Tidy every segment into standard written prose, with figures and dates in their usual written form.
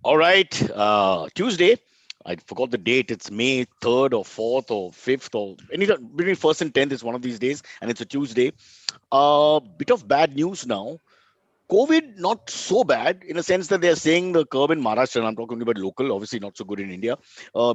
All right, Tuesday. I forgot the date. It's May 3rd or 4th or 5th or any between 1st and 10th is one of these days, and it's a Tuesday. Bit of bad news now. COVID not so bad in a sense that they're saying the curve in Maharashtra, and I'm talking about local, obviously not so good in India,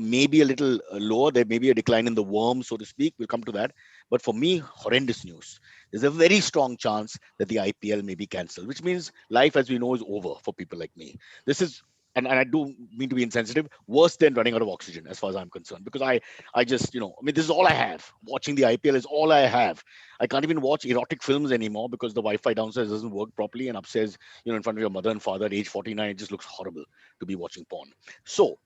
maybe a little lower. There may be a decline in the worm, so to speak. We'll come to that. But for me, horrendous news. There's a very strong chance that the IPL may be cancelled, which means life as we know is over for people like me. This is and I do mean to be insensitive, worse than running out of oxygen as far as I'm concerned. Because I just, I mean, this is all I have. Watching the IPL is all I have. I can't even watch erotic films anymore because the Wi-Fi downstairs doesn't work properly, and upstairs, in front of your mother and father at age 49, it just looks horrible to be watching porn. So,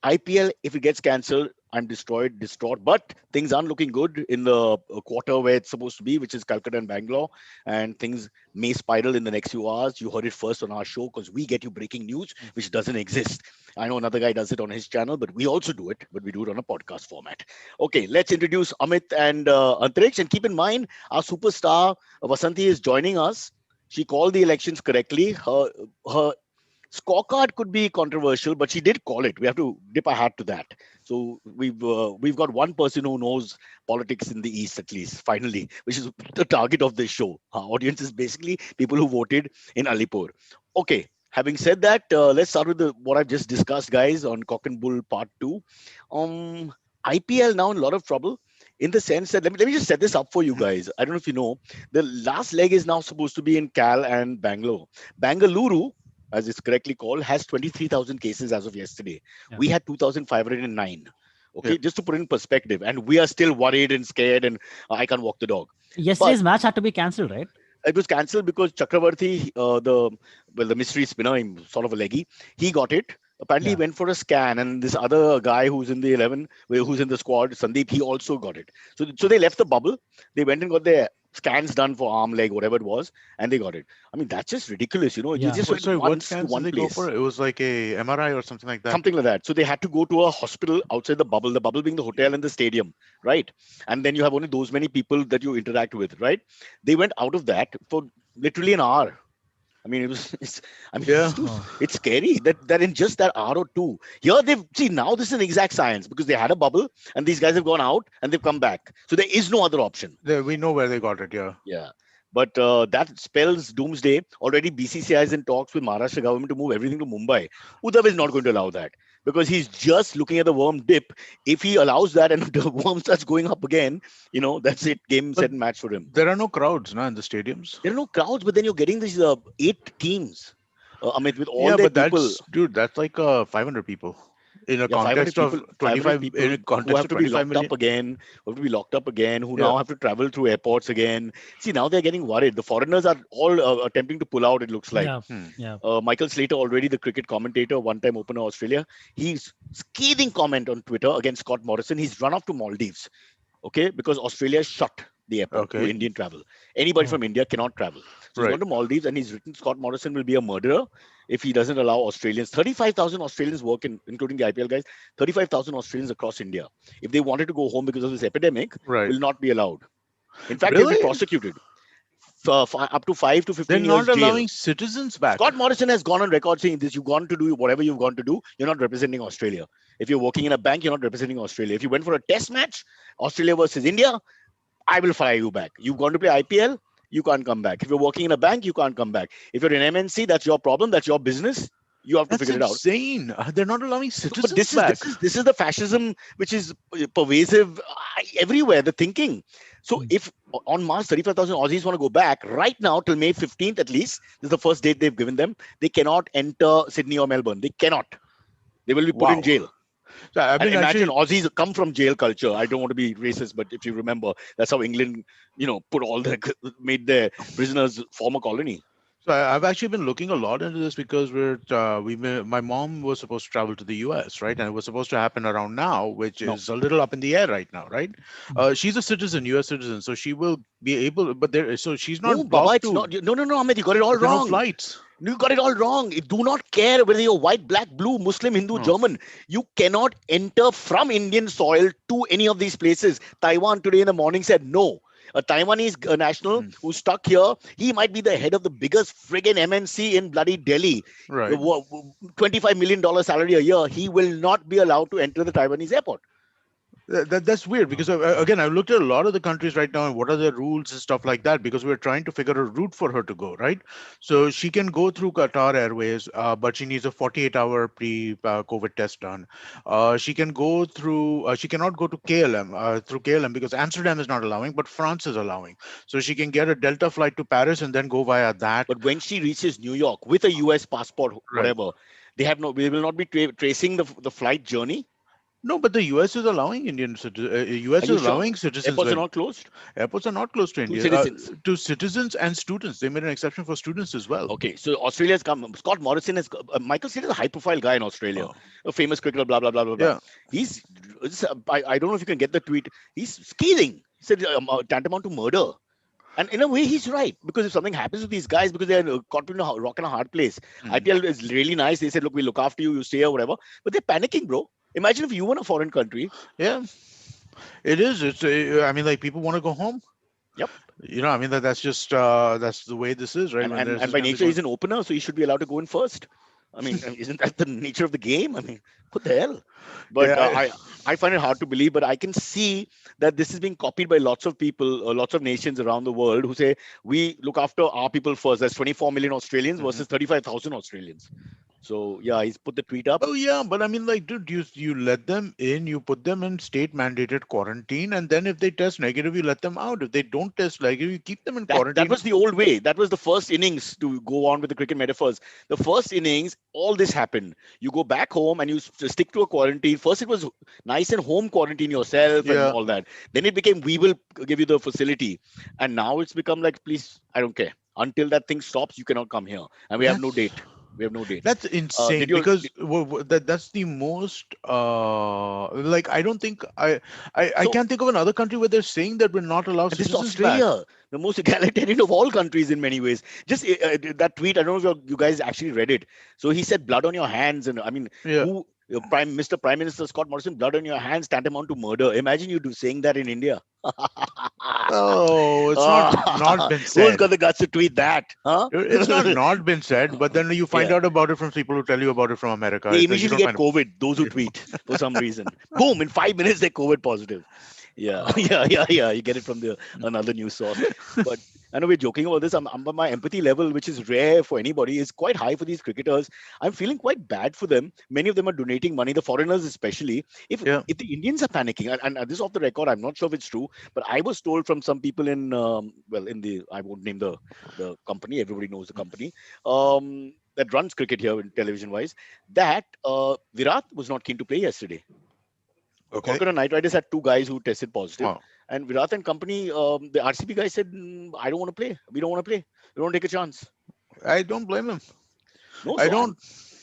IPL, if it gets cancelled, I'm destroyed, distraught. But things aren't looking good in the quarter where it's supposed to be, which is Calcutta and Bangalore, and things may spiral in the next few hours. You heard it first on our show because we get you breaking news, which doesn't exist. I know another guy does it on his channel, but we also do it, but we do it on a podcast format. Okay, let's introduce Amit and Antariksh. And keep in mind, our superstar Vasanthi is joining us. She called the elections correctly. Her scorecard could be controversial, but she did call it. We have to dip our hat to that. So we've got one person who knows politics in the East at least, finally, which is the target of this show. Our audience is basically people who voted in Alipur. Okay. Having said that, let's start with what I've just discussed, guys, on Cock and Bull Part Two. Um, IPL now in a lot of trouble in the sense that let me just set this up for you guys. I don't know if you know, the last leg is now supposed to be in Cal and Bangalore. Bangalore, as it's correctly called, has 23,000 cases as of yesterday. Yeah. We had 2,509. Yeah. Okay, just to put it in perspective, and we are still worried and scared, and I can't walk the dog. But Yesterday's match had to be cancelled, right? it was cancelled because Chakravarthy, the mystery spinner, sort of a leggy, he got it. Apparently, he Yeah. went for a scan, and this other guy who's in the 11, who's in the squad, Sandeep, he also got it. So they left the bubble. They went and got their scans done for arm, leg, whatever it was, and they got it. I mean, that's just ridiculous. You Yeah. just went Sorry, what once to scans did one they go for? place, It was like a MRI or something like that. something like that. So they had to go to a hospital outside the bubble being the hotel and the stadium, right? And then you have only those many people that you interact with, right? They went out of that for literally an hour. I mean, Yeah. Oh. it's scary that in just that hour or two, here they've see now this is an exact science because they had a bubble and these guys have gone out and they've come back. So there is no other option. We know where they got it. Yeah. Yeah. But that spells doomsday. Already BCCI is in talks with Maharashtra government to move everything to Mumbai. Uddhav is not going to allow that because he's just looking at the worm dip. If he allows that and the worm starts going up again, that's it. Game, But set, and match for him. there are no crowds now in the stadiums. There are no crowds, but then you're getting these 8 teams, Amit, with all Yeah, their but people. that's like 500 people in a Yeah, 500 context people, of 500 25 in people a who context have of to be 25 locked up million. again, who Yeah. now have to travel through airports again. See, now they're getting worried. The foreigners are all attempting to pull out, it looks like. Yeah. Hmm. Yeah. Michael Slater, already the cricket commentator, one time opener Australia, he's scathing comment on Twitter against Scott Morrison. He's run off to Maldives, okay, because Australia shut the airport to Okay. Indian travel. Anybody Oh. from India cannot travel. So he's Right. gone to Maldives and he's written Scott Morrison will be a murderer if he doesn't allow Australians. 35,000 Australians work in, including the IPL guys, 35,000 Australians across India. If they wanted to go home because of this epidemic, Right. will not be allowed. In fact, they'll be Really? prosecuted for up to 5 to They're 15 years not jail. allowing citizens back. Scott Morrison has gone on record saying this: you've gone to do whatever you've gone to do, you're not representing Australia. If you're working in a bank, you're not representing Australia. If you went for a test match, Australia versus India, I will fire you back. You've gone to play IPL, you can't come back. If you're working in a bank, you can't come back. If you're in MNC, that's your problem, that's your business. You have to That's figure it out. insane. They're not allowing So, but citizens this is back. this is this is the fascism which is pervasive everywhere. The thinking. So Hmm. if on March 35,000 Aussies want to go back right now till May 15th at least, this is the first date they've given them. They cannot enter Sydney or Melbourne. They cannot. They will be put in Wow. jail. So I've And been imagine actually Aussies come from jail culture. I don't want to be racist, but if you remember, that's how England, put all their made their prisoners form a colony. I've actually been looking a lot into this because my mom was supposed to travel to the US, right? And it was supposed to happen around now, which No, is a little up in the air right now, right? Hmm. She's a citizen, US citizen, so she will be able, but so she's no, not Baba, blocked it's to, not. No, no, no, Ahmed, you got it all but there are no wrong. flights. You got it all wrong. You do not care whether you're white, black, blue, Muslim, Hindu, Huh. German. You cannot enter from Indian soil to any of these places. Taiwan today in the morning said no. A Taiwanese national Hmm. who's stuck here. He might be the head of the biggest friggin' MNC in bloody Delhi. Right. $25 million salary a year. He will not be allowed to enter the Taiwanese airport. That's weird because again, I've looked at a lot of the countries right now and what are their rules and stuff like that because we're trying to figure a route for her to go, right? So she can go through Qatar Airways, but she needs a 48-hour pre-COVID test done. She can go through. She cannot go to KLM through KLM because Amsterdam is not allowing, but France is allowing. So she can get a Delta flight to Paris and then go via that. But when she reaches New York with a US passport, Right. whatever, they will not be tracing the flight journey. No, but the US is allowing Are US you is sure? allowing citizens Airports are like not closed airports are not close to to India, citizens. to citizens and students. They made an exception for students as well. Okay, so Australia's come. Scott Morrison is Michael Steele is a high-profile guy in Australia, Oh, a famous cricketer. Blah blah blah blah blah. yeah. He's I don't know if you can get the tweet. He's scathing. He said tantamount to murder. And in a way, he's right because if something happens to these guys because they're caught between a rock and a hard place, Hmm. IPL is really nice. They said, "Look, we look after you. You stay or whatever." But they're panicking, bro. Imagine if you were in a foreign country. Yeah, it is. It's. I mean, like people want to go home. Yep. I mean that's just that's the way this is, right? and When and there's and this by kind of thing nature going. he's an opener, so he should be allowed to go in first. I mean, isn't that the nature of the game? I mean, what the hell? But Yeah. I find it hard to believe, but I can see that this is being copied by lots of people, lots of nations around the world who say we look after our people first. There's 24 million Australians Mhm. versus 35,000 Australians. So yeah, he's put the tweet up. Oh yeah, but I mean, like, dude, you let them in, you put them in state mandated quarantine, and then if they test negative, you let them out. If they don't test negative, you keep them in That quarantine. was the old way. That was the first innings, to go on with the cricket metaphors. The first innings, all this happened. You go back home and you stick to a quarantine. First, it was nice and home quarantine yourself and Yeah. all that. Then it became we will give you the facility, and now it's become like please, I don't care. Until that thing stops, you cannot come here, and we have no That's date. We have no date. That's Did insane you? because that's the most like I don't think I So can't think of another country where they're saying that we're not allowed and this is citizens back. Australia, the most egalitarian of all countries in many ways. Just that tweet, I don't know if you guys actually read it. So he said, "Blood on your hands," and I mean, Yeah. who? Prime Minister Scott Morrison, blood on your hands, tantamount to murder. Imagine you do saying that in India. Oh, it's not been Who's said. got the guts to tweet that? Huh? It's not been said, but then you find Yeah. out about it from people who tell you about it from America. They It's like you immediately don't get find it. COVID. Those who tweet for some reason, boom! In 5 minutes, they're COVID positive. Yeah, yeah. You get it from the another news source. But I know we're joking about this. But my empathy level, which is rare for anybody, is quite high for these cricketers. I'm feeling quite bad for them. Many of them are donating money, the foreigners especially. Yeah. If the Indians are panicking, and this is off the record, I'm not sure if it's true, but I was told from some people in in the I won't name the company. Everybody knows the company. That runs cricket here in television wise, that Virat was not keen to play yesterday. Okay. Kolkata Knight Riders had two guys who tested positive, Oh, and Virat and company, the RCB guy said, I don't want to play. We don't want to play. We don't take a chance. I don't blame him. No, I so don't.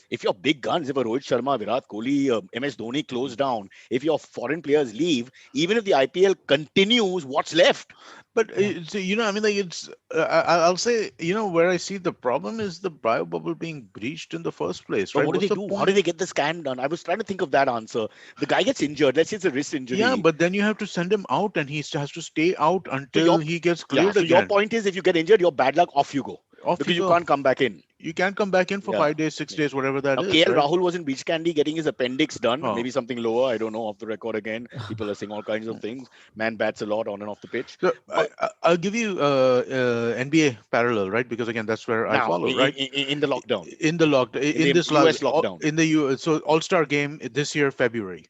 if your big guns, if a Rohit Sharma, Virat Kohli, MS Dhoni close down, if your foreign players leave, even if the IPL continues, what's left? But I mean, like it's. I'll say, where I see the problem is the bio bubble being breached in the first place, But right? what do What's they the do? How do point? they get the scan done? I was trying to think of that answer. The guy gets injured. Let's say it's a wrist Yeah, injury. but then you have to send him out, and has to stay out So until he gets yeah. cleared So your again. point is, if you get injured, you're bad luck. Off you go Off you because you go. can't come back in. You can't come back in for Yeah. 5 days, 6 days, whatever that Now, is, KL right? Rahul was in beach candy getting his appendix done, Oh. maybe something lower. I don't know. Off the record again, people are saying all kinds of things. Man bats a lot on and off the pitch. So But I'll give you NBA parallel, right? Because again, that's where I now, follow, right? in the lockdown, In the locked in in the this US lockdown, in the so All-Star game this year February.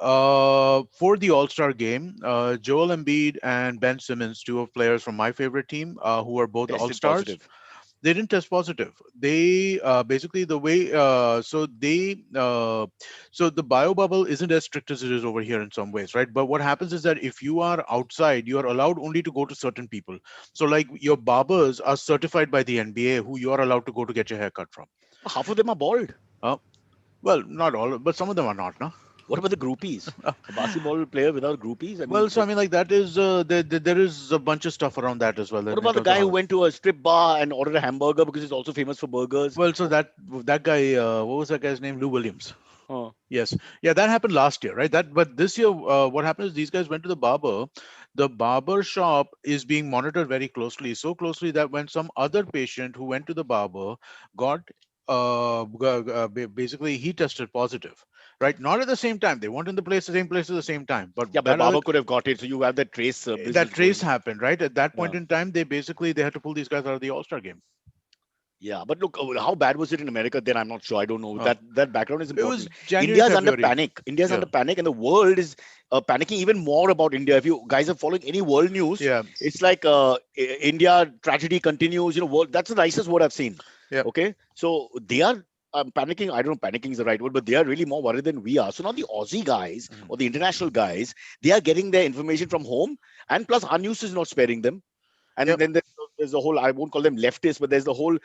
For the All-Star game, Joel Embiid and Ben Simmons, two of players from my favorite team, who are both tested All-Stars, positive. they didn't test positive. They basically the way so the bio bubble isn't as strict as it is over here in some ways, right? But what happens is that if you are outside, you are allowed only to go to certain people. So like your barbers are certified by the NBA, who you are allowed to go to get your hair cut from. Half of them are bald. uh, well, not all, but some of them are not, no? What about the groupies? A basketball player without groupies? I Well, mean, so I mean, like that is there is a bunch of stuff around that as well what in about the terms of guy who how. went to a strip bar and ordered a hamburger because he's also famous for burgers? Well, so that guy, what was that guy's name? Lou Williams. Huh. Yes, yeah, that happened last year, right? But this year, what happened is these guys went to the barber. the barber shop is being monitored very closely, so closely that when some other patient who went to the barber got basically he tested positive, right? Not at the same time. They weren't in the same place at the same time, but Yeah, but the that other barber could have got it. So you have that trace that business trace going. happened, right? At that point Yeah. in time, they had to pull these guys out of the All-Star game. Yeah, but look, how bad was it in America? Then I'm not sure. I don't know. uh, That background is it was important. January, India's under February. panic. India's Yeah, under panic, and the world is panicking even more about India. If you guys are following any world news, yeah, it's like India tragedy continues. World, that's the nicest word I've seen. yeah. Okay, so they are panicking. I don't know, panicking is the right word, but they are really more worried than we are. So now the Aussie guys Mhm. or the international guys, they are getting their information from home, and plus our news is not sparing them. And Yep. then there's a whole, I won't call them leftists, but there's the whole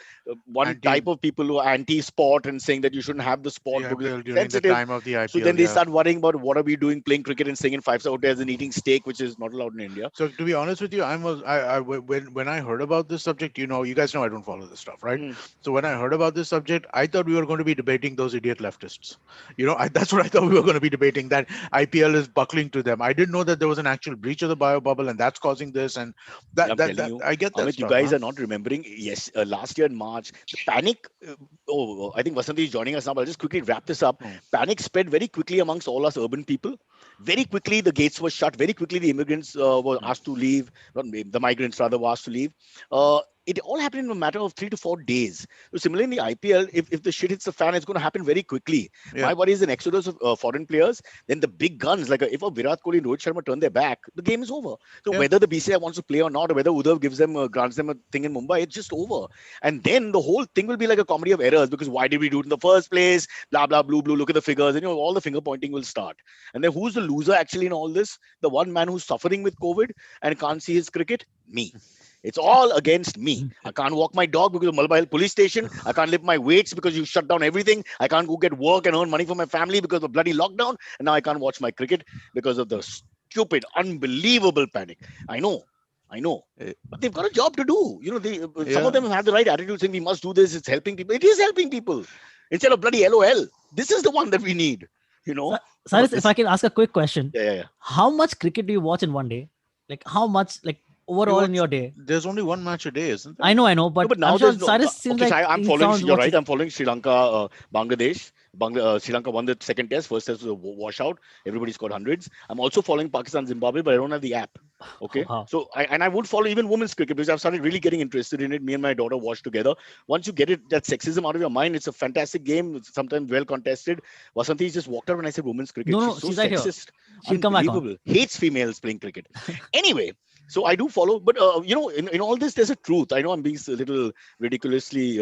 one Anti, type of people who are anti-sport and saying that you shouldn't have the the sport because IPL it's during the sensitive. time of the So IPL. then they Yeah. start worrying about what are we doing, playing cricket and staying in five-star hotels and eating steak, which is not allowed in India. So to be honest with you, when I heard about this subject, you guys know I don't follow this stuff, right? Hmm. So when I heard about this subject, I thought we were going to be debating those idiot leftists. That's what I thought we were going to be debating. That IPL is buckling to them. I didn't know that there was an actual breach of the bio bubble, and that's causing this. And Yeah, I'm telling that you, I get that Amit, you stuff, guys huh? are not remembering. Yes, last year in March, the panic. I think Vasanthi is joining us now, but I'll just quickly wrap this up. Hmm. Panic spread very quickly amongst all us urban people. Very quickly, the gates were shut. Very quickly, the immigrants were Hmm. asked to leave. Not the migrants, rather, were asked to leave. It all happened in a matter of 3 to 4 days. So similarly in the IPL, if the shit hits the fan, it's going to happen very quickly. Yeah. My worry is an exodus of foreign players. Then the big guns, like if a Virat Kohli and Rohit Sharma turn their back, the game is over. So Yeah. whether the BCI wants to play or not, or whether Udav gives them grants them a thing in Mumbai, it's just over. And then the whole thing will be like a comedy of errors because why did we do it in the first place? Blah blah blue blue. Look at the figures, and all the finger pointing will start. And then who's the loser actually in all this? The one man who's suffering with COVID and can't see his cricket? Me. It's all against me. I can't walk my dog because of Malbahil police station. I can't lift my weights because you shut down everything. I can't go get work and earn money for my family because of bloody lockdown. And now I can't watch my cricket because of the stupid, unbelievable panic. I know, I know. Eh, But they've got a job to do. Some of Yeah. them have the right attitude saying we must do this. It's helping people. It is helping people. Instead of bloody LOL, this is the one that we need. You know, Cyrus, if this. I can ask a quick question, Yeah, yeah, yeah. how much cricket do you watch in one day? Like how much, like We overall in watch. your day? There's only one match a day, isn't there? I know, No, but but I'm now sure there's no. Cyrus seems Okay, so like I'm he following. sounds You're right. watches. I'm following Sri Lanka, Bangladesh. Sri Lanka won the second test. First test was a washout. Everybody scored hundreds. I'm also following Pakistan, Zimbabwe, but I don't have the app. Okay, Wow. so I would follow even women's cricket because I've started really getting interested in it. Me and my daughter watch together. Once you get that sexism out of your mind, it's a fantastic game. It's sometimes well contested. Vasanthi just walked out when I said women's cricket. No, She's no, so she's right here. sexist, She'll come back on. unbelievable. Hates females playing cricket. Anyway, so I do follow, but in all this, there's a truth. I know I'm being a little ridiculously,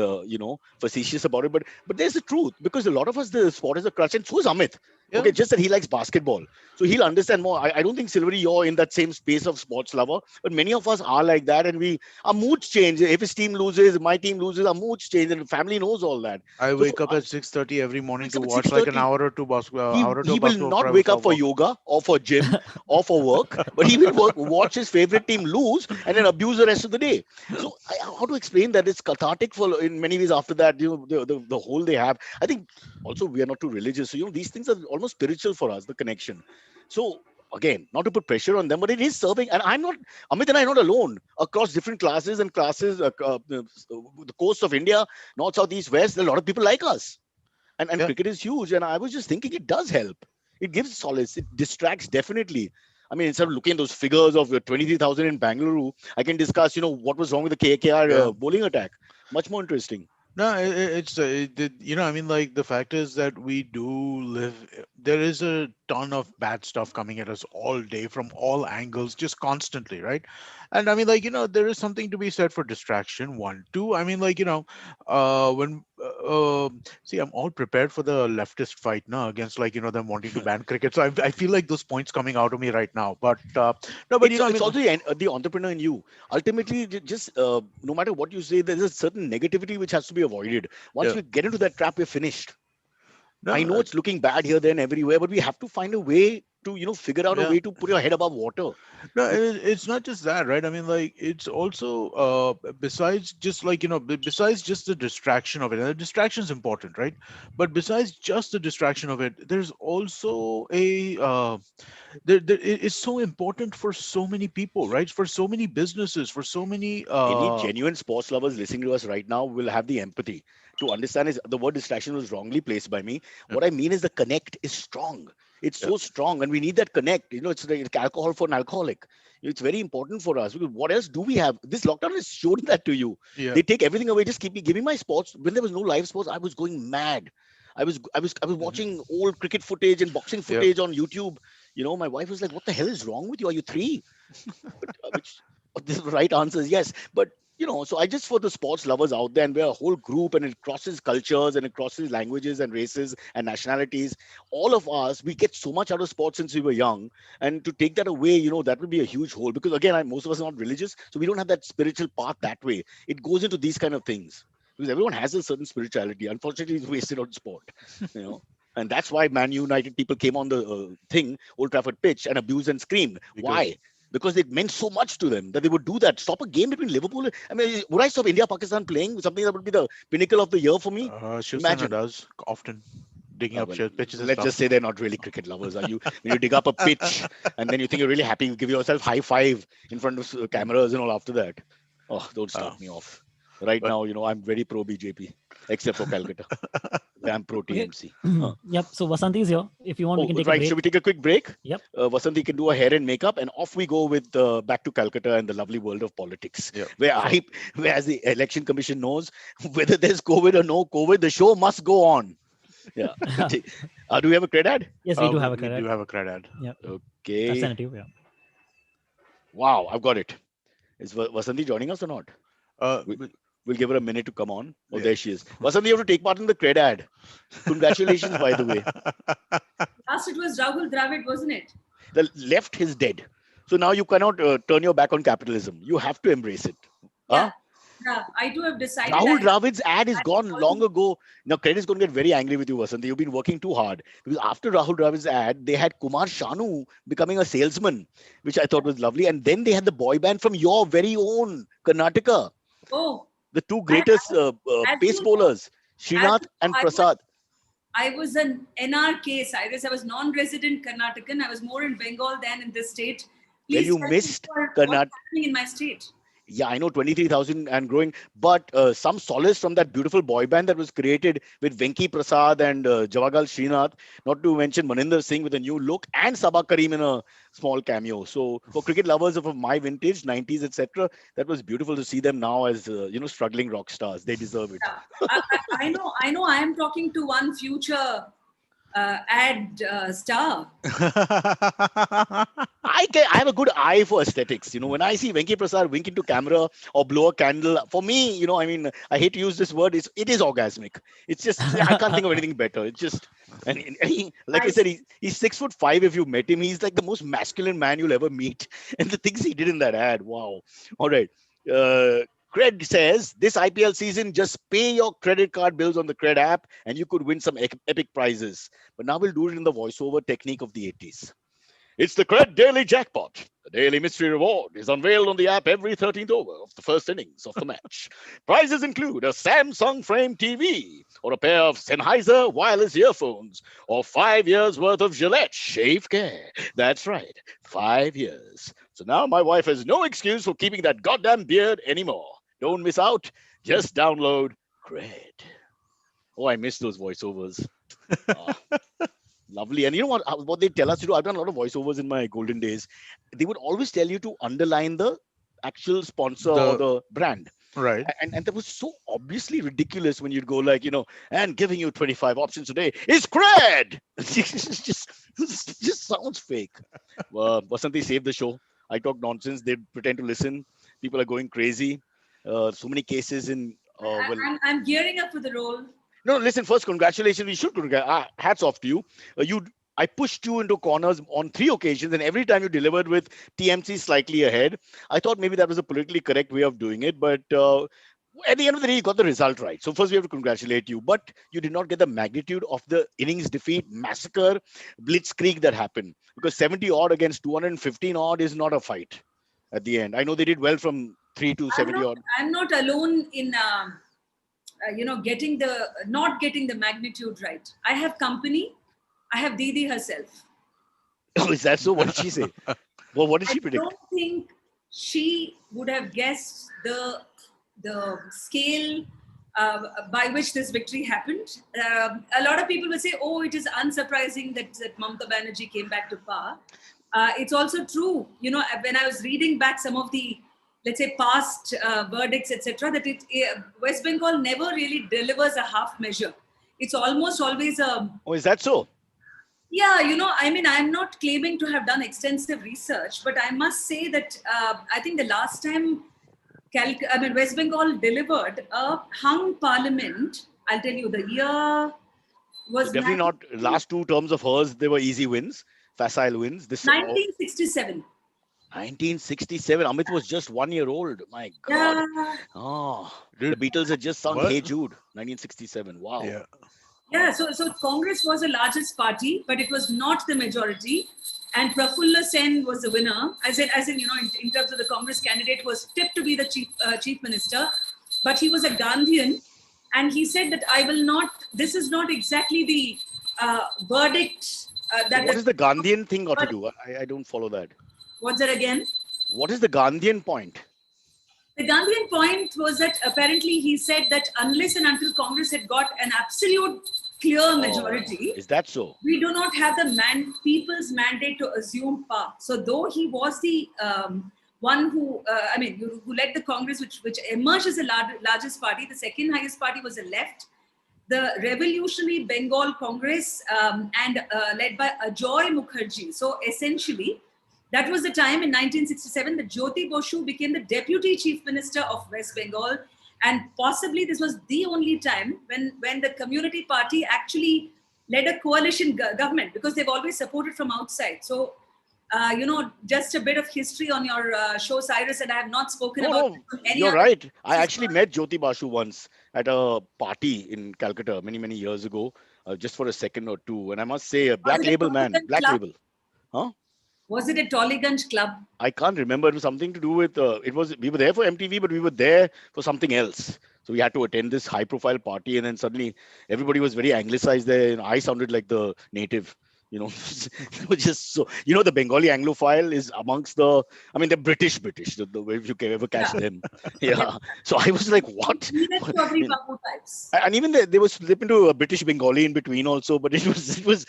facetious about it, but there's a truth because a lot of us the sport is a crutch, and so is Amit. Yeah. Okay, just that he likes basketball, so he'll understand more. I don't think Silvery, you're in that same space of sports lover, but many of us are like that, and our moods change. If his team loses, my team loses, our moods change, and the family knows all that. I So wake up at 6:30 every morning wakes to up at watch like an 6:30. He hour or two he will basketball not before I will wake up stop for work. yoga or for gym or for work, but he will watch his favorite team lose and then abuse the rest of the day. So how to explain that? It's cathartic for in many ways. After that, the whole they have. I think also we are not too religious, so these things are almost spiritual for us. The connection. So again, not to put pressure on them, but it is serving. And I'm not Amit and I are not alone across different classes and classes. The coast of India, north, south, east, west. There are a lot of people like us and Yeah. cricket is huge. And I was just thinking it does help. It gives solace. It distracts definitely. I mean, instead of looking at those figures of 23,000 in Bangalore, I can discuss, what was wrong with the KKR Yeah. bowling attack. Much more interesting. No, it's I mean, like the fact is that we do live. There is a ton of bad stuff coming at us all day from all angles, just constantly, right? And I mean, like there is something to be said for distraction. One, two. I mean, like when see, I'm all prepared for the leftist fight now against them wanting to ban cricket. So I feel like those points coming out of me right now. But no, but I It's mean, also the entrepreneur in you. Ultimately, just no matter what you say, there's a certain negativity which has to be avoided. Once yeah, we get into that trap, we're finished. no, I know it's looking bad here, there, and everywhere, but we have to find a way. to, figure out a Yeah. way to put your head above water. No, it's not just that, right? I mean, like, it's also besides just like, besides just the distraction of it, and the distraction is important, right? But besides just the distraction of it, there's also it's so important for so many people, right? For so many businesses, for so many Any genuine sports lovers listening to us right now will have the empathy to understand is the word distraction was wrongly placed by me. yeah, What I mean is the connect is strong. It's yeah, so strong, and we need that connect. It's like alcohol for an alcoholic. It's very important for us because what else do we have? This lockdown has shown that to you. yeah, They take everything away. Just give me my sports. When there was no live sports, I was going mad. I was watching mhm, old cricket footage and boxing yeah. footage on YouTube. My wife was like, "What the hell is wrong with you? Are you three?" But which the right answer is yes. But so I just for the sports lovers out there, and we're a whole group, and it crosses cultures and it crosses languages and races and nationalities. All of us, we get so much out of sports since we were young, and to take that away, that would be a huge hole. Because again, most of us are not religious, so we don't have that spiritual path that way. It goes into these kind of things because everyone has a certain spirituality. Unfortunately, it's wasted on sport, you know. And that's why Man United people came on the Old Trafford pitch and abused and screamed. Because Why? Because it meant so much to them that they would do that. Stop a game between Liverpool. I mean, would I stop India Pakistan playing something that would be the pinnacle of the year for me? Shiv Sena Imagine. does often digging up Well, pitches and let's stuff. just say they're not really cricket lovers. Are you? When you dig up a pitch and then you think you're really happy, you give yourself high five in front of cameras and all after that. Oh, don't Uh, start me off. Right but now, I'm very pro BJP, except for Calcutta, where I'm pro Okay. TMC. Huh. Yep. So Vasanthi is here. If you want, we Oh, can take a right. Should break. we take a quick break? Yep. Vasanthi can do a hair and makeup, and off we go with back to Calcutta and the lovely world of politics, yeah, where sure. where as the election commission knows, whether there's COVID or no COVID, the show must go on. Yeah. Do we have a credit ad? Yes, we do have a We do credit. have a credit ad. Yep. I've Okay. sent it to you. Yeah. Wow, I've got it. Is Vasanthi joining us or not? We, But, we'll give her a minute to come on. Oh, yeah. there she is. Vasanthi, you have to take part in the credit ad. Congratulations, by the way. Last it was Rahul Dravid, wasn't it? The left is dead. So now you cannot turn your back on capitalism. You have to embrace it. Huh? Yeah. Yeah, I too have decided. Rahul Dravid's ad is I- gone long ago. Now, credit is going to get very angry with you, Vasanthi. You've been working too hard. Because after Rahul Dravid's ad, they had Kumar Shanu becoming a salesman, which I thought was lovely. And then they had the boy band from your very own Karnataka, Oh, the two greatest as pace you know, bowlers, as Srinath you know, and Prasad. I was an NRK, Cyrus. I was non-resident Karnatakan. I was more in Bengal than in this state. Well, Please you tell me missed what's Karnataka. happening in my state. Yeah, I know 23,000 and growing, but some solace from that beautiful boy band that was created with Venki Prasad and Javagal Srinath, not to mention Maninder Singh with a new look and Sabah Karim in a small cameo. So for cricket lovers of my vintage, 90s, etc., that was beautiful to see them now as, struggling rock stars. They deserve it. Yeah. I know. I am talking to one future ad star. I have a good eye for aesthetics. When I see Venki Prasad wink into camera or blow a candle, for me, I hate to use this word. It is orgasmic. It's just I can't think of anything better. It's just and he, like I said, he's 6'5". If you met him, he's like the most masculine man you'll ever meet. And the things he did in that ad, wow. All right. Cred says this IPL season, just pay your credit card bills on the Cred app, and you could win some epic prizes. But now we'll do it in the voiceover technique of the 80s. It's the Cred Daily Jackpot. The daily mystery reward is unveiled on the app every 13th over of the first innings of the match. Prizes include a Samsung Frame TV, or a pair of Sennheiser wireless earphones, or 5 years worth of Gillette Shave Care. That's right, 5 years. So now my wife has no excuse for keeping that goddamn beard anymore. Don't miss out. Just download Cred. Oh, I miss those voiceovers. Lovely. And you know what they tell us to do? I've done a lot of voiceovers in my golden days. They would always tell you to underline the actual sponsor or the brand. Right. And that was so obviously ridiculous when you'd go like, and giving you 25 options today is Cred. It just sounds fake. Vasanthi saved the show. I talk nonsense. They pretend to listen. People are going crazy. So many cases in, I'm gearing up for the role. no, listen, first, congratulations. We should hats off to you. I pushed you into corners on 3 occasions, and every time you delivered with TMC slightly ahead. I thought maybe that was a politically correct way of doing it, but At the end of the day, you got the result right. So first, we have to congratulate you, but you did not get the magnitude of the innings defeat, massacre, blitzkrieg that happened. Because 70 odd against 215 odd is not a fight. At the end, I know they did well from 3 to 70 odd. I'm not alone in getting the not getting the magnitude right. I have company. I have Didi herself. Oh, is that so? What did she say? Well, what did I she predict? don't think she would have guessed the scale by which this victory happened. A lot of people will say, "Oh, it is unsurprising that Mamata Banerjee came back to power." It's also true, when I was reading back some of the, let's say, past verdicts, etc., that West Bengal never really delivers a half measure. It's almost always a Oh, is that so? yeah, I'm not claiming to have done extensive research, but I must say that I think the last time West Bengal delivered a hung parliament, I'll tell you, the year So was definitely not last two terms of hers. They were easy wins, facile wins. This 1967. 1967. Amit was just 1 year old. My God. Yeah. Oh, the Dude, Beatles had just sung what? "Hey Jude." 1967. Wow. Yeah. Yeah, so Congress was the largest party, but it was not the majority. And Prafulla Sen was the winner. As in, in terms of the Congress candidate, was tipped to be the chief minister, but he was a Gandhian, and he said that I will not. This is not exactly the verdict So that. what is the Gandhian thing got to do? I don't follow that. What's that again? What is the Gandhian point? The Gandhian point was that apparently he said that unless and until Congress had got an absolute clear majority, Is that so? we do not have the people's mandate to assume power. So though he was the one who, who led the Congress, which emerged as the largest party, the second highest party was the left, the Revolutionary Bengal Congress, and led by Ajoy Mukherjee. So essentially, that was the time in 1967 that Jyoti Basu became the deputy chief minister of West Bengal. And possibly this was the only time when the Community Party actually led a coalition government, because they've always supported from outside. So, just a bit of history on your show, Cyrus, and I have not spoken about No, any you're other. right. I actually met Jyoti Basu once at a party in Calcutta many years ago, just for a second or two. And I must say, a black Was it a label man, Tollygunge black club? label. Huh? Was it a Tollygunge club? I can't remember. It was something to do with, we were there for MTV, but we were there for something else. So we had to attend this high profile party, and then suddenly everybody was very anglicized there. And I sounded like the native. It was just so, the Bengali Anglophile is amongst they're British, if you can ever catch them. Yeah. So I was like, what? Neeraj I Chaudhary mean, Babu types. and even they were slip into a British Bengali in between also, but it was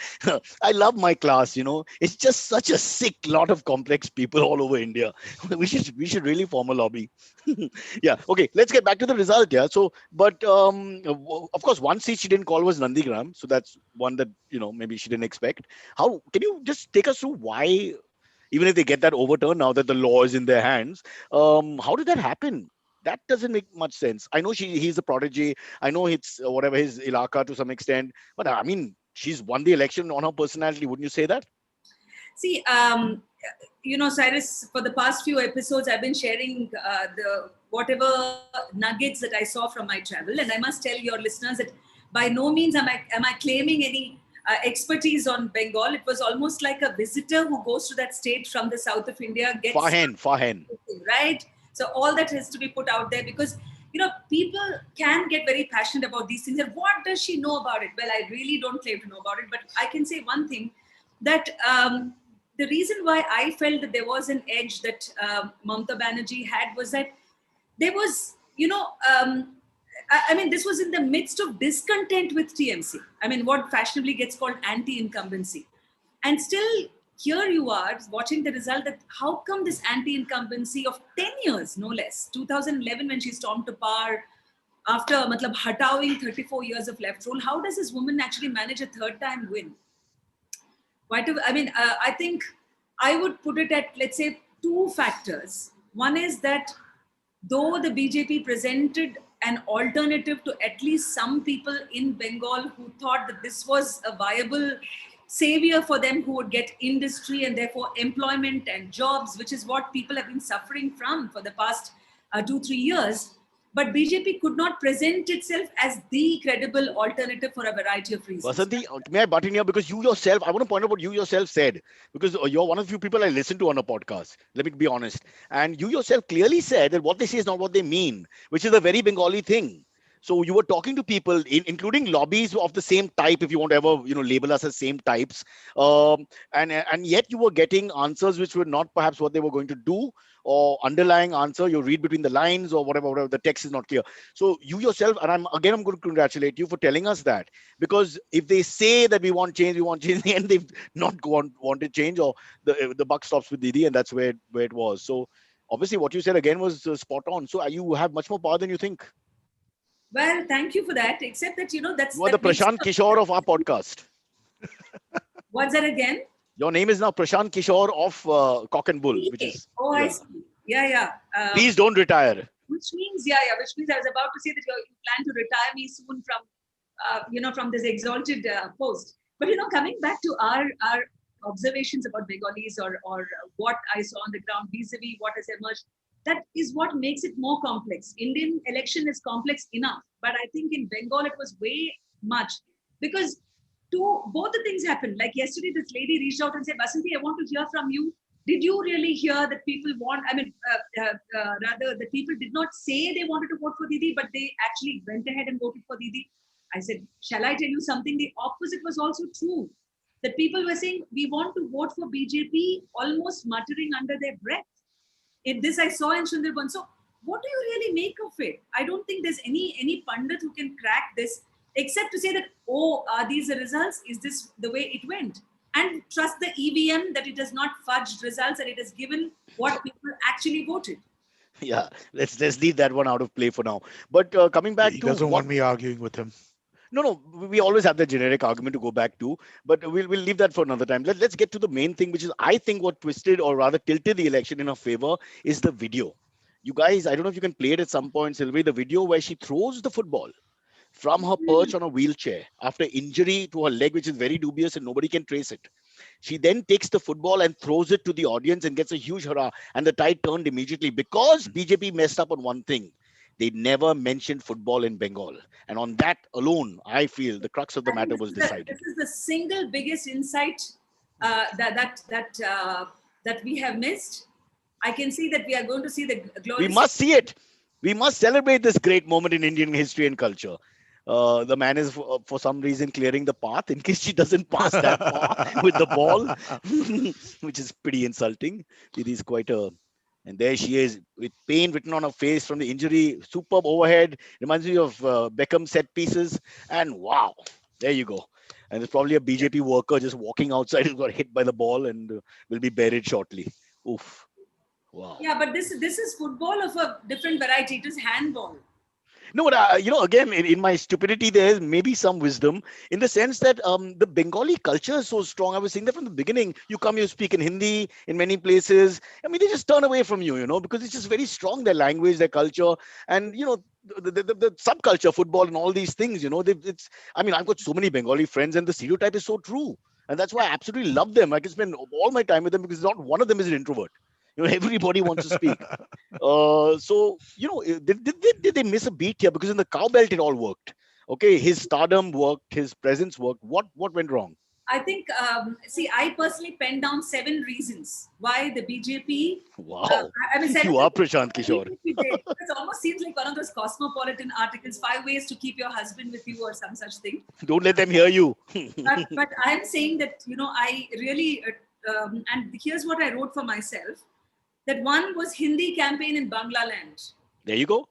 I love my class. It's just such a sick lot of complex people all over India. We should really form a lobby. Yeah, okay, let's get back to the result. Yeah, so but of course one seat she didn't call was Nandigram, so that's one that maybe she didn't expect. How can you just take us through why, even if they get that overturned now that the law is in their hands, how did that happen? That doesn't make much sense. I know he's a prodigy. I know it's whatever his ilaka to some extent, but I mean, she's won the election on her personality. Wouldn't you say that? See, Cyrus, for the past few episodes, I've been sharing the whatever nuggets that I saw from my travel, and I must tell your listeners that by no means am I claiming any expertise on Bengal. It was almost like a visitor who goes to that state from the south of India gets Fahen. right. So all that has to be put out there, because people can get very passionate about these things. And what does she know about it? Well, I really don't claim to know about it, but I can say one thing, that the reason why I felt that there was an edge that Mamata Banerjee had was that there was, this was in the midst of discontent with TMC. I mean, what fashionably gets called anti-incumbency. And still, here you are watching the result, that how come this anti-incumbency of 10 years, no less, 2011 when she stormed to power, after hatawing 34 years of left rule, how does this woman actually manage a third time win? I think I would put it at, let's say, two factors. One is that though the BJP presented an alternative to at least some people in Bengal who thought that this was a viable savior for them, who would get industry and therefore employment and jobs, which is what people have been suffering from for the past 2-3 years. but BJP could not present itself as the credible alternative for a variety of reasons. Vasanthi, may I butt in here? Because you yourself, I want to point out what you yourself said. Because you're one of the few people I listen to on a podcast. Let me be honest. And you yourself clearly said that what they say is not what they mean, which is a very Bengali thing. So you were talking to people, including lobbies of the same type, if you want to ever, label us as same types, and yet you were getting answers which were not perhaps what they were going to do, or underlying answer. You read between the lines, or whatever. The text is not clear. So you yourself, and I'm going to congratulate you for telling us that, because if they say that we want change, in the end they've not wanted change, or the buck stops with Didi, and that's where it was. So obviously, what you said again was spot on. So you have much more power than you think. Well, thank you for that. Except that, that's... You are the Prashant Kishore of our podcast. What's that again? Your name is now Prashant Kishore of Cock and Bull, which is... Oh, yeah. I see. Yeah. Please don't retire. Which means I was about to say that you plan to retire me soon from, from this exalted post. But, coming back to our observations about Bengalis or what I saw on the ground vis-a-vis what has emerged, that is what makes it more complex. Indian election is complex enough, but I think in Bengal it was way much, because both the things happened. Like yesterday, this lady reached out and said, Vasanthi, I want to hear from you. Did you really hear that people rather the people did not say they wanted to vote for Didi, but they actually went ahead and voted for Didi? I said, shall I tell you something? The opposite was also true. That people were saying, we want to vote for BJP, almost muttering under their breath. This I saw in Sundarban. So what do you really make of it? I don't think there's any pundit who can crack this, except to say that, are these the results? Is this the way it went? And trust the EVM, that it has not fudged results, and it has given what people actually voted. Yeah, let's leave that one out of play for now. But coming back he to... doesn't want me arguing with him. No, we always have the generic argument to go back to, but we'll leave that for another time. Let's get to the main thing, which is, I think, what twisted or rather tilted the election in her favor is the video. You guys, I don't know if you can play it at some point, Silverie, the video where she throws the football from her perch on a wheelchair after injury to her leg, which is very dubious and nobody can trace it. She then takes the football and throws it to the audience and gets a huge hurrah, and the tide turned immediately because BJP messed up on one thing. They never mentioned football in Bengal. And on that alone, I feel the crux of the matter was decided. This is the single biggest insight that we have missed. I can see that we are going to see the glory. We must see it. We must celebrate this great moment in Indian history and culture. The man is, for some reason, clearing the path in case she doesn't pass that far with the ball, which is pretty insulting. It is quite a... And there she is with pain written on her face from the injury. Superb overhead. Reminds me of Beckham set pieces. And wow, there you go. And there's probably a BJP worker just walking outside who got hit by the ball and will be buried shortly. Oof. Wow. Yeah, but this is football of a different variety. It is handball. No, but again, in my stupidity, there's maybe some wisdom in the sense that the Bengali culture is so strong. I was saying that from the beginning. You come, you speak in Hindi in many places. I mean, they just turn away from you, because it's just very strong, their language, their culture, and the subculture, football, and all these things. I've got so many Bengali friends, and the stereotype is so true, and that's why I absolutely love them. I can spend all my time with them because not one of them is an introvert. Everybody wants to speak. Did they miss a beat here? Because in the cow belt, it all worked. Okay, his stardom worked, his presence worked. What went wrong? I think, I personally penned down 7 reasons why the BJP... Wow. You are Prashant Kishore. It almost seems like one of those cosmopolitan articles, 5 ways to keep your husband with you or some such thing. Don't let them hear you. but I'm saying that, I really... and here's what I wrote for myself. That one was Hindi campaign in Banglaland. There you go.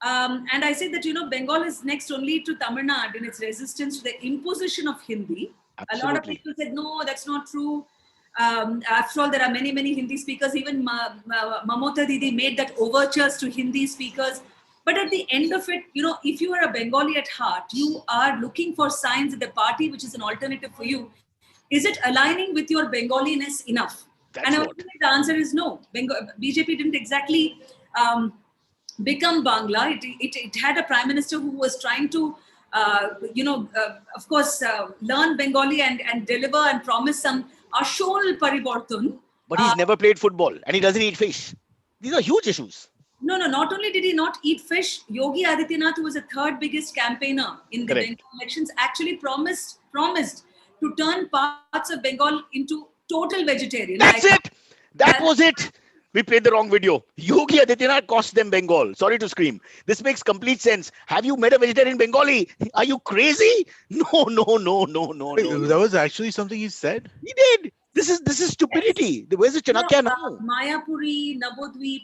And I said that, Bengal is next only to Tamil Nadu in its resistance to the imposition of Hindi. Absolutely. A lot of people said, no, that's not true. After all, there are many, many Hindi speakers. Even Mamata Didi made that overtures to Hindi speakers. But at the end of it, if you are a Bengali at heart, you are looking for signs that the party, which is an alternative for you, is it aligning with your Bengaliness enough? That's and the answer is no. BJP didn't exactly become Bangla. It had a prime minister who was trying to, of course, learn Bengali and deliver and promise some ashol paribortun. But he's never played football and he doesn't eat fish. These are huge issues. No, not only did he not eat fish, Yogi Adityanath, who was the third biggest campaigner in the Correct. Bengal elections, actually promised to turn parts of Bengal into total vegetarian. That's it. That uh, was it. We played the wrong video. Yogi Adityanath cost them Bengal. Sorry to scream. This makes complete sense. Have you met a vegetarian Bengali? Are you crazy? No, no, no, no, no, Wait, no, that no. was actually something he said? He did. This is stupidity. Where's the you know, Chanakya now? Mayapuri, Nabodweep,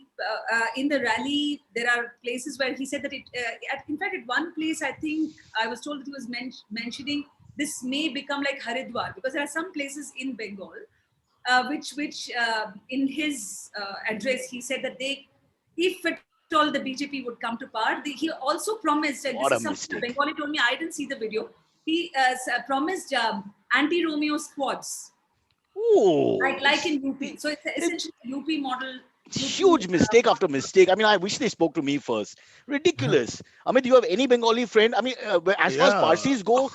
in the rally, there are places where he said that in fact, at one place, I think I was told that he was mentioning this may become like Haridwar, because there are some places in Bengal, which in his address, he said that if at all the BJP would come to power, he also promised, and this is What a something the mistake. Bengali told me, I didn't see the video, he promised anti-Romeo squads Oh, like in UP. So it's essentially a UP model. huge mistake after mistake. I mean, I wish they spoke to me first. Ridiculous. I mean, do you have any Bengali friend? I mean, as far as Yeah. Parsis go,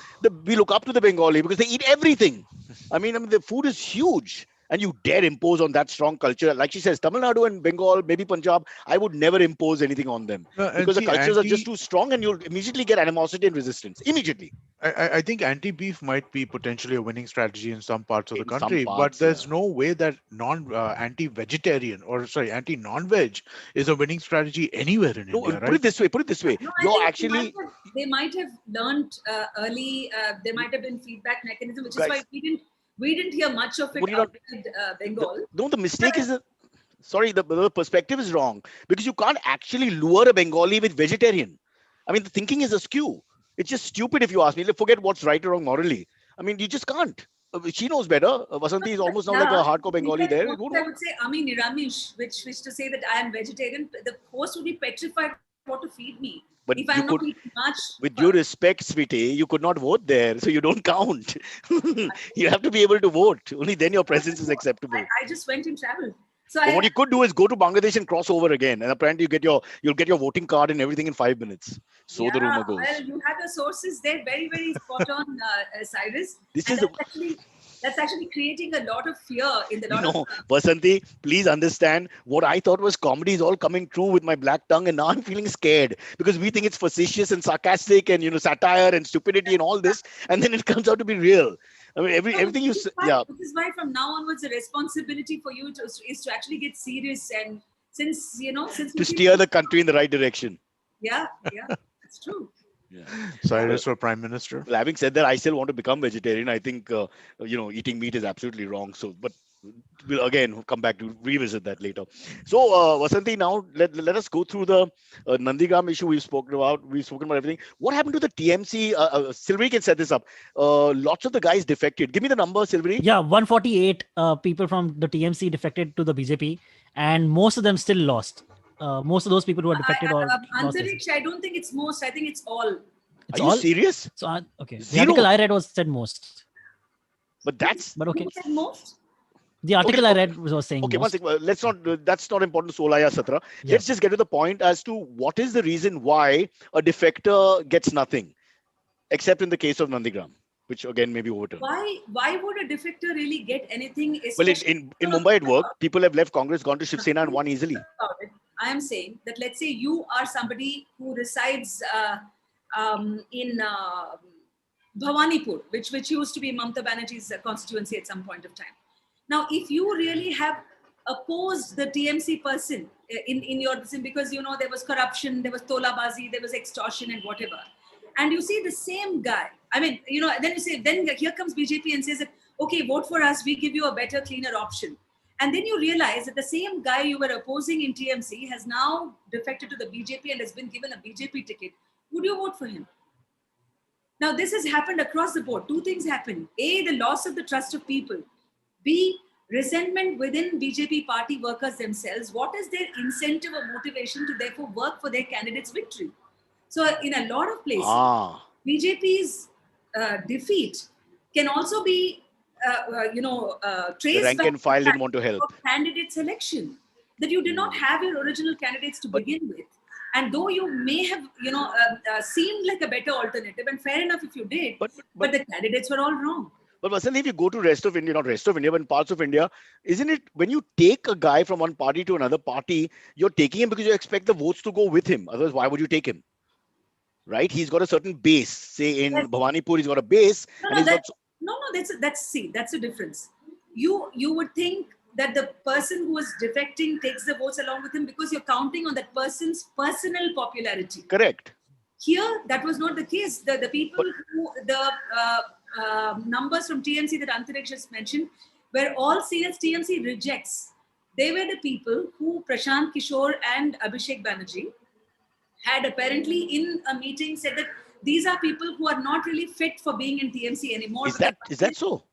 we look up to the Bengali because they eat everything. I mean, the food is huge. And you dare impose on that strong culture. Like she says, Tamil Nadu and Bengal, maybe Punjab, I would never impose anything on them No, and because the see, cultures are just too strong and you'll immediately get animosity and resistance. Immediately. I think anti-beef might be potentially a winning strategy in some parts of the In some country, but parts, yeah. there's no way that anti-vegetarian or sorry, anti-non-veg is a winning strategy anywhere in No, India, put it right? this way. Put it this way. No, I You're think actually, they might have learned early. There might have been feedback mechanism, which is why guys, we didn't hear much of it what you don't, outside Bengal. no, the But mistake is sorry, the perspective is wrong because you can't actually lure a Bengali with vegetarian. I mean, the thinking is askew. It's just stupid if you ask me. Like, forget what's right or wrong morally. I mean, you just can't. She knows better. Vasanthi is almost now like a yeah, hardcore in Bengali fact, there. It post won't I work. would say Ami Niramish, which to say that I am vegetarian. The host would be petrified what to feed me But if you I'm not could, eating much. with due respect, sweetie, you could not vote there, so you don't count. You have to be able to vote. Only then your presence is acceptable. I just went and traveled. So But what you could do is go to Bangladesh and cross over again, and apparently you'll get your voting card and everything in 5 minutes. So yeah, the rumor well, goes. you have the sources there, very, very spot on, Cyrus, This and is that's actually creating a lot of fear in the lot of. no, Vasanthi, please understand what I thought was comedy is all coming true with my black tongue, and now I'm feeling scared because we think it's facetious and sarcastic and satire and stupidity and all this, and then it comes out to be real. I mean, No, everything you say, this yeah, is why from now onwards the responsibility for you is to actually get serious, and since to you steer people, the country in the right direction. yeah, it's true. Yeah. Well, Cyrus for prime minister. well, having said that, I still want to become vegetarian. I think eating meat is absolutely wrong. So, but we'll again come back to revisit that later. So, Vasanthi, now let us go through the Nandigram issue we've spoken about. We've spoken about everything. What happened to the TMC? Silverie can set this up. Lots of the guys defected. Give me the number, Silverie. Yeah, 148 people from the TMC defected to the BJP, and most of them still lost. Most of those people who are defected or lost. Antariksh, I don't think it's most. I think it's all. It's Are you all. serious? So okay, the Zero. article I read was said most, But that's but okay. Who said most? The article Okay, I read was saying okay. One most. second. Let's not. That's not important to Solaya Satra. Yeah. Let's just get to the point as to what is the reason why a defector gets nothing, except in the case of Nandigram, which again may be overturned. Why would a defector really get anything? Well, Especially in Mumbai it worked. People have left Congress, gone to Shiv Sena and won easily. about it. I am saying that let's say you are somebody who resides in Bhawanipur, which used to be Mamata Banerjee's constituency at some point of time. Now, if you really have opposed the TMC person in your because there was corruption, there was tolabazi, there was extortion and whatever, and you see the same guy, I mean, then you say, then here comes BJP and says that, okay, vote for us, we give you a better, cleaner option. And then you realize that the same guy you were opposing in TMC has now defected to the BJP and has been given a BJP ticket. Would you vote for him? Now, this has happened across the board. Two things happen. A, the loss of the trust of people. B, resentment within BJP party workers themselves. What is their incentive or motivation to therefore work for their candidate's victory? So in a lot of places, BJP's defeat can also be The traced rank back and file didn't want to help. of candidate selection, that you did not have your original candidates to begin with. And though you may have, seemed like a better alternative, and fair enough if you did, but the candidates were all wrong. But Vasanthi, if you go to rest of India, not rest of India, but in parts of India, isn't it when you take a guy from one party to another party, you're taking him because you expect the votes to go with him. Otherwise, why would you take him? Right? He's got a certain base. Say in Yes. Bhawanipur, he's got a base, No, and no, he's got. that's a difference. You would think that the person who is defecting takes the votes along with him because you're counting on that person's personal popularity. Correct. Here, that was not the case. The people But who numbers from TMC that Antariksh just mentioned were all seen as TMC rejects. They were the people who Prashant Kishore and Abhishek Banerjee had apparently in a meeting said that these are people who are not really fit for being in TMC anymore. is that so?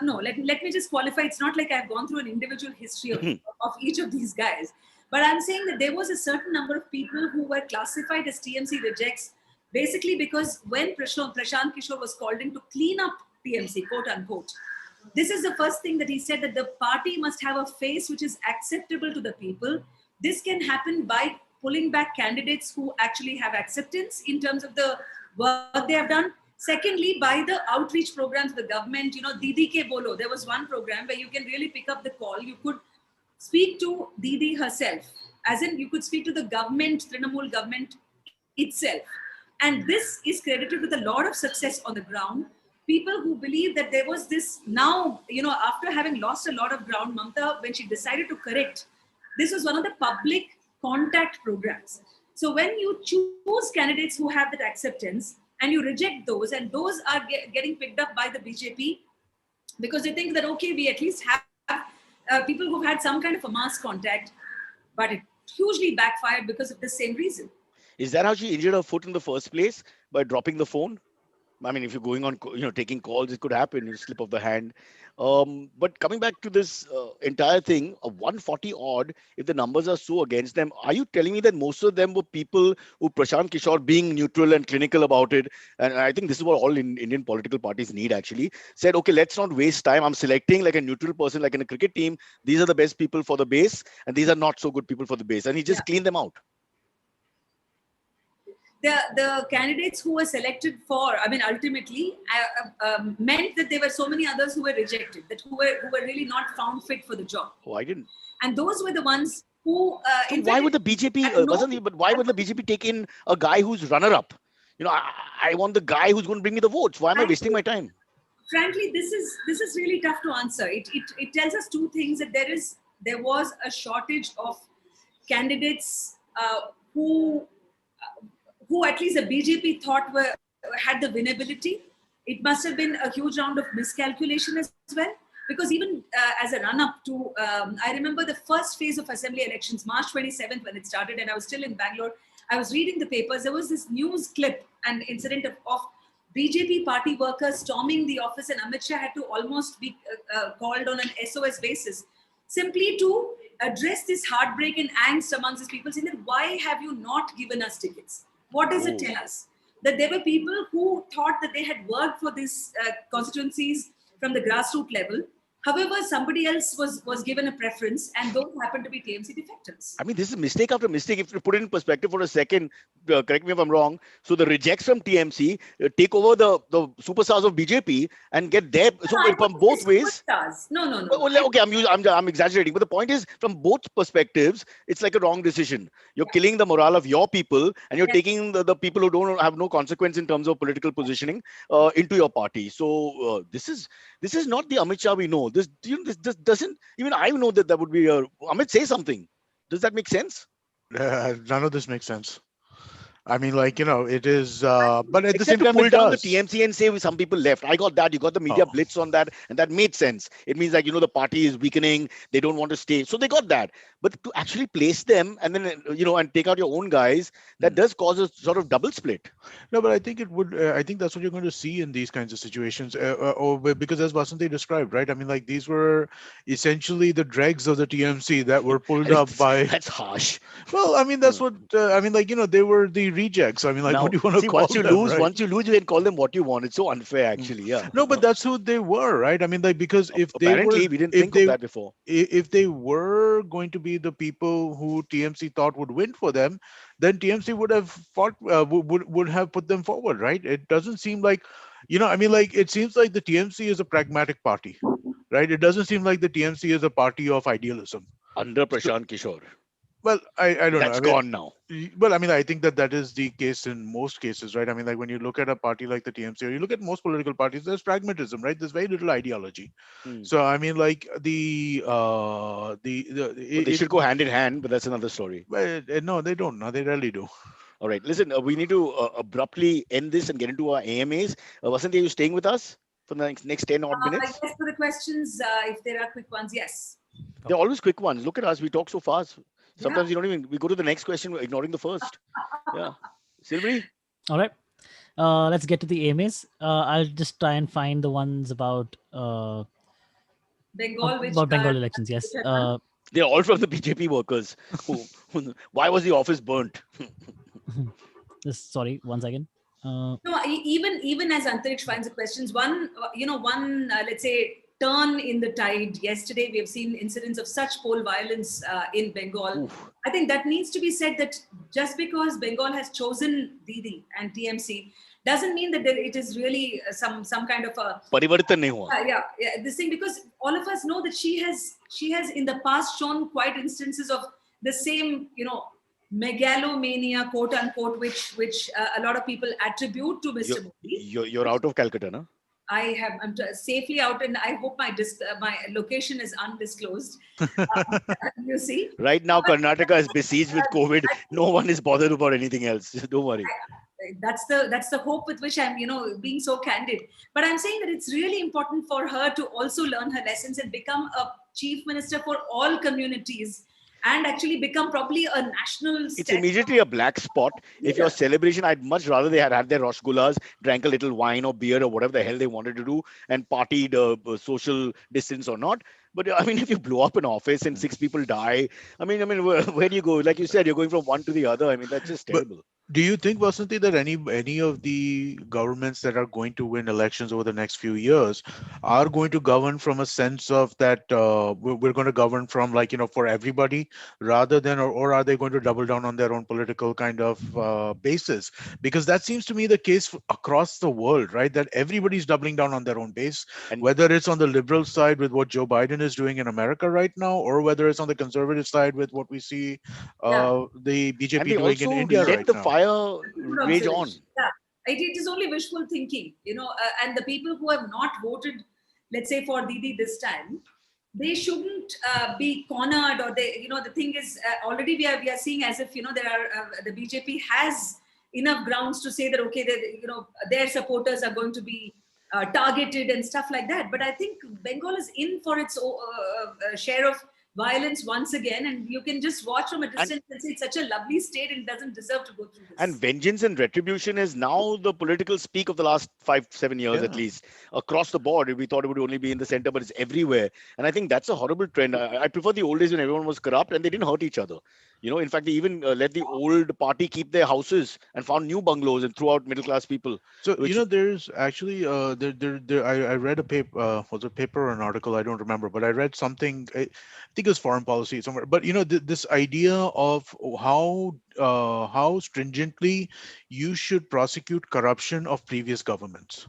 No, let me just qualify. It's not like I've gone through an individual history of each of these guys. But I'm saying that there was a certain number of people who were classified as TMC rejects, basically because when Prashant Kishore was called in to clean up TMC, quote unquote, this is the first thing that he said, that the party must have a face which is acceptable to the people. This can happen by pulling back candidates who actually have acceptance in terms of the work they have done. Secondly, by the outreach programs of the government, Didi Ke Bolo, there was one program where you can really pick up the call. You could speak to Didi herself, as in you could speak to the government, Trinamool government itself. And this is credited with a lot of success on the ground. People who believe that there was this now, after having lost a lot of ground, Mamata, when she decided to correct, this was one of the public contact programs. So when you choose candidates who have that acceptance and you reject those, and those are getting picked up by the BJP because they think that, okay, we at least have people who've had some kind of a mass contact, but it hugely backfired because of the same reason. Is that how she injured her foot in the first place? By dropping the phone? I mean, if you're going on, taking calls, it could happen, slip of the hand. But coming back to this entire thing, 140 odd, if the numbers are so against them, are you telling me that most of them were people who Prashant Kishore, being neutral and clinical about it, and I think this is what all Indian political parties need actually, said, okay, let's not waste time. I'm selecting like a neutral person, like in a cricket team. These are the best people for the base, and these are not so good people for the base. And he just cleaned them out. The candidates who were selected for, ultimately meant that there were so many others who were rejected, that who were really not found fit for the job. Oh, I didn't. And those were the ones who. So why would the BJP? But why would the BJP take in a guy who's runner-up? I want the guy who's going to bring me the votes. Why am I wasting my time? Frankly, this is really tough to answer. It tells us two things: that there was a shortage of candidates who at least the BJP thought had the winnability. It must have been a huge round of miscalculation as well. Because even as a run-up to, I remember the first phase of assembly elections, March 27th when it started, and I was still in Bangalore. I was reading the papers. There was this news clip and incident of BJP party workers storming the office, and Amit Shah had to almost be called on an SOS basis, simply to address this heartbreak and angst amongst these people, saying that, why have you not given us tickets? What does it tell us? That there were people who thought that they had worked for these constituencies from the grassroots level. However, somebody else was given a preference, and those happened to be TMC defectors. I mean, this is mistake after mistake. If you put it in perspective for a second, correct me if I'm wrong. So the rejects from TMC take over the superstars of BJP and get there. So from both ways. No. Okay, I'm exaggerating, but the point is, from both perspectives, it's like a wrong decision. You're killing the morale of your people, and you're taking the people who don't have no consequence in terms of political positioning into your party. So this is not the Amit Shah we know. This doesn't, even I know that would be Amit, say something. Does that make sense? None of this makes sense. I mean, it is, but at the same time, pull it down does. the TMC and say some people left. I got that. You got the media blitz on that, and that made sense. It means like, the party is weakening. They don't want to stay. So they got that. But to actually place them and then, and take out your own guys, that does cause a sort of double split. No, but I think it would, I think that's what you're going to see in these kinds of situations, because as Vasanthi described, right? I mean, like, these were essentially the dregs of the TMC that were pulled up by. That's harsh. Well, I mean, that's what, they were the rejects. I mean, like, now, what do you want to call once you them, lose, right? once you lose, you can call them what you want. It's so unfair, actually. Yeah. No, but that's who they were, right? I mean, like, because if apparently we didn't think of that before. If they were going to be the people who TMC thought would win for them, then TMC would have fought, would have put them forward, right? It doesn't seem like I mean, like, it seems like the TMC is a pragmatic party, right? It doesn't seem like the TMC is a party of idealism. Under So, Prashant Kishore. well, I don't know. That's I mean, gone now. well, I mean, I think that is the case in most cases, right? I mean, like, when you look at a party like the TMC, or you look at most political parties, there's pragmatism, right? There's very little ideology. Hmm. So, I mean, like, But they should go hand in hand, but that's another story. well, no, they don't. No, they rarely do. All right, listen, we need to abruptly end this and get into our AMAs. Vasanthi, are you staying with us for the next 10 odd minutes? Yes, for the questions, if there are quick ones, yes. They're always quick ones. Look at us, we talk so fast. Yeah. Sometimes we go to the next question, ignoring the first. Yeah. Silverie? All right. Let's get to the AMAs. I'll just try and find the ones about Bengal, which about Bengal elections. Yes. which are They're all from the BJP workers. Why was the office burnt? Sorry, one second. No, even as Antariksh finds the questions, one let's say turn in the tide. Yesterday, we have seen incidents of such poll violence in Bengal. Oof. I think that needs to be said, that just because Bengal has chosen Didi and TMC doesn't mean that it is really some kind of a Parivartan nahi hua. this thing, because all of us know that she has in the past shown quite instances of the same megalomania, quote unquote, which a lot of people attribute to Mr. Modi. You're out of Calcutta, no? I'm safely out, and I hope my location is undisclosed. You see, Right now, Karnataka is besieged with COVID. No one is bothered about anything else. Don't worry. that's the hope with which I'm being so candid. But I'm saying that it's really important for her to also learn her lessons and become a chief minister for all communities, and actually become probably a national. It's immediately a black spot. If your celebration, I'd much rather they had their Rosgullas, drank a little wine or beer or whatever the hell they wanted to do, and partied social distance or not. But I mean, if you blow up an office and 6 people die, I mean, where do you go? Like you said, you're going from one to the other. I mean, that's just terrible. Do you think, Vasanthi, that any of the governments that are going to win elections over the next few years are going to govern from a sense of that we're going to govern from, like, for everybody, rather than, or are they going to double down on their own political kind of basis? Because that seems to me the case across the world, right? That everybody's doubling down on their own base, And whether it's on the liberal side with what Joe Biden is doing in America right now, or whether it's on the conservative side with what we see the BJP they doing in also India let right the now. fire rage on. Yeah, it is only wishful thinking, and the people who have not voted, let's say, for Didi this time, they shouldn't be cornered, or the thing is, already we are seeing as if there are the BJP has enough grounds to say that okay, their supporters are going to be targeted and stuff like that. But I think Bengal is in for its share of violence once again, and you can just watch from a distance and say it's such a lovely state and doesn't deserve to go through this. And vengeance and retribution is now the political speak of the last 5-7 years, at least, across the board. We thought it would only be in the center, but it's everywhere. And I think that's a horrible trend. I prefer the old days when everyone was corrupt and they didn't hurt each other. In fact, they even let the old party keep their houses and found new bungalows and threw out middle class people. So there's actually I read a paper, was it a paper or an article? I don't remember, but I read something. I think it was foreign policy somewhere. But this idea of how stringently you should prosecute corruption of previous governments.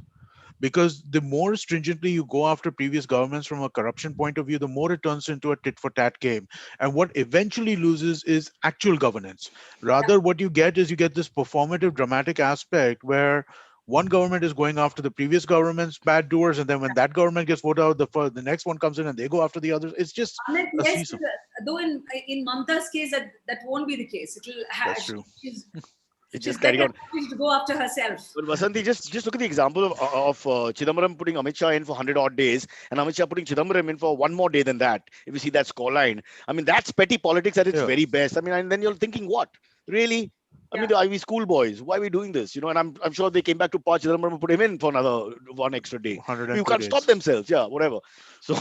Because the more stringently you go after previous governments from a corruption point of view, the more it turns into a tit for tat game. And what eventually loses is actual governance. Rather, what you get is this performative, dramatic aspect where one government is going after the previous government's bad doers, and then when that government gets voted out, the next one comes in and they go after the others. It's just yes, though in Mamata's case that won't be the case. That's true. It's just carrying on to go after herself. But Vasanthi, just look at the example of Chidambaram putting Amit Shah in for 100 odd days, and Amit Shah putting Chidambaram in for one more day than that. If you see that scoreline, I mean, that's petty politics at its very best. I mean, and then you're thinking, what? Really? I mean, the Ivy schoolboys, why are we doing this? And I'm sure they came back to Pa Chidambaram and put him in for another one extra day. You can't stop themselves. Yeah, whatever. So,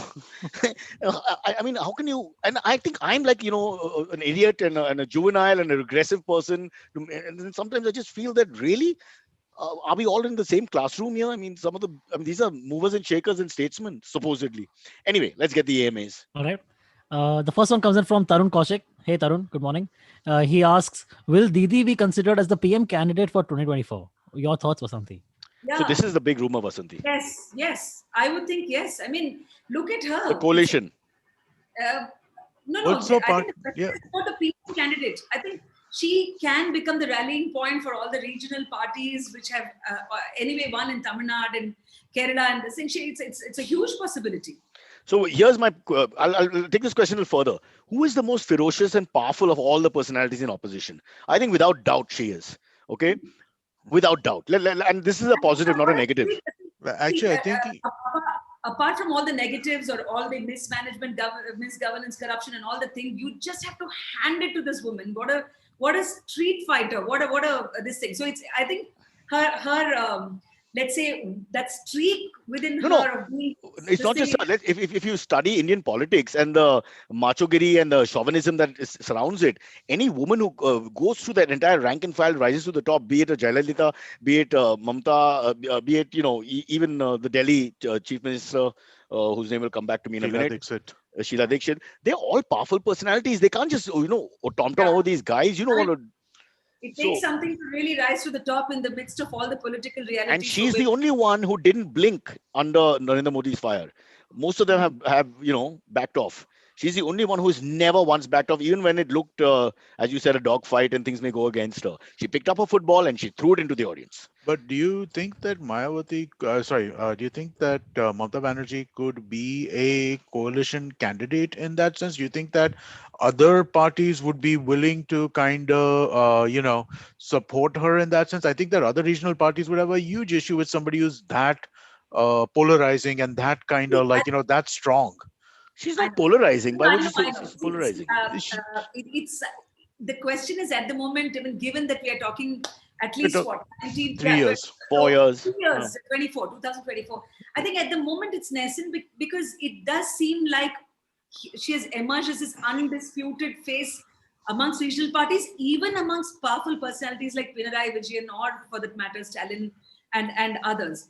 I mean, how can you? And I think I'm like, an idiot and a juvenile and a regressive person. And then sometimes I just feel that really, are we all in the same classroom here? I mean, these are movers and shakers and statesmen, supposedly. Anyway, let's get the AMAs. All right. The first one comes in from Tarun Kaushik. Hey, Tarun, good morning. He asks, will Didi be considered as the PM candidate for 2024? Your thoughts, Vasanthi? Yeah. So this is the big rumor, Vasanthi. Yes. I would think yes. I mean, look at her. The coalition. No. What's her I part? think the Yeah. question is for the people candidate. I think she can become the rallying point for all the regional parties which have anyway won in Tamil Nadu and Kerala and this thing. It's a huge possibility. So here's my. I'll take this question a little further. Who is the most ferocious and powerful of all the personalities in opposition? I think without doubt she is. Okay, without doubt. And this is a positive, not a negative. Well, actually, I think Apart from all the negatives or all the mismanagement, misgovernance, corruption, and all the thing, you just have to hand it to this woman. What a street fighter! What a this thing. So I think her let's say that streak within No. her of being It's not just if you study Indian politics and the machogiri and the chauvinism that surrounds it, any woman who goes through that entire rank and file, rises to the top, be it a Jayalalitha, be it Mamata, be it even the Delhi chief minister, whose name will come back to me in a minute. Sheila Dixit. They're all powerful personalities. They can't just tom over these guys. It takes something to really rise to the top in the midst of all the political reality. And she's the only one who didn't blink under Narendra Modi's fire. Most of them have backed off. She's the only one who's never once backed off, even when it looked, as you said, a dogfight and things may go against her. She picked up a football and she threw it into the audience. But do you think that do you think that Mamata Banerjee could be a coalition candidate in that sense? Do you think that other parties would be willing to kind of, support her in that sense? I think that other regional parties would have a huge issue with somebody who's that polarizing and that kind of that strong. She's not polarizing. Why would you say she's polarizing? It's the question is at the moment, even given that we are talking at least 3 years, 4 years, 2 years, 2024. I think at the moment it's nascent because it does seem like she has emerged as this undisputed face amongst regional parties, even amongst powerful personalities like Pinarayi Vijayan or, for that matter, Stalin and others.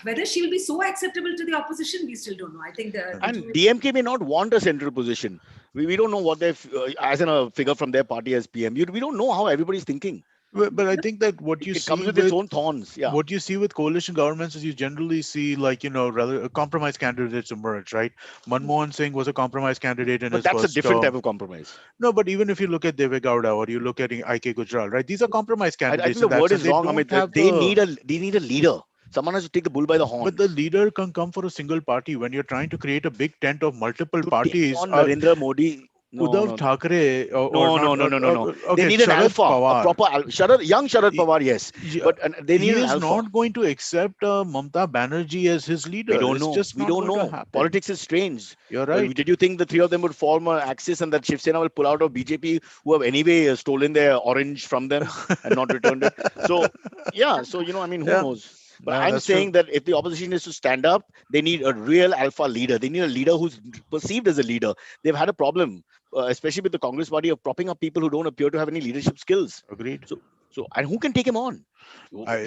Whether she will be so acceptable to the opposition, we still don't know. I think and DMK may not want a central position. We don't know what they as a figure from their party as PM. We don't know how everybody's thinking. But I think that what you it see comes with its own thorns. Yeah. What you see with coalition governments is you generally see rather compromise candidates emerge, right? Manmohan Singh was a compromise candidate in his But that's first a different term. type of compromise. No, but even if you look at Deve Gowda or you look at IK Gujral, right? These are compromise candidates. I think the word is wrong. They need a leader. Someone has to take the bull by the horn. But the leader can come for a single party. When you're trying to create a big tent of multiple parties, on Narendra Modi. Uddhav Thackeray No. They need an alpha, a proper young Sharad Pawar, yes. But they need an alpha. He is not going to accept Mamata Banerjee as his leader. We don't know. We don't know. Politics is strange. You're right. Did you think the three of them would form an axis and that Shiv Sena will pull out of BJP, who have anyway stolen their orange from them and not returned it? So, who knows? But I'm saying that if the opposition is to stand up, they need a real alpha leader. They need a leader who's perceived as a leader. They've had a problem, especially with the Congress party, of propping up people who don't appear to have any leadership skills. Agreed. So and who can take him on? I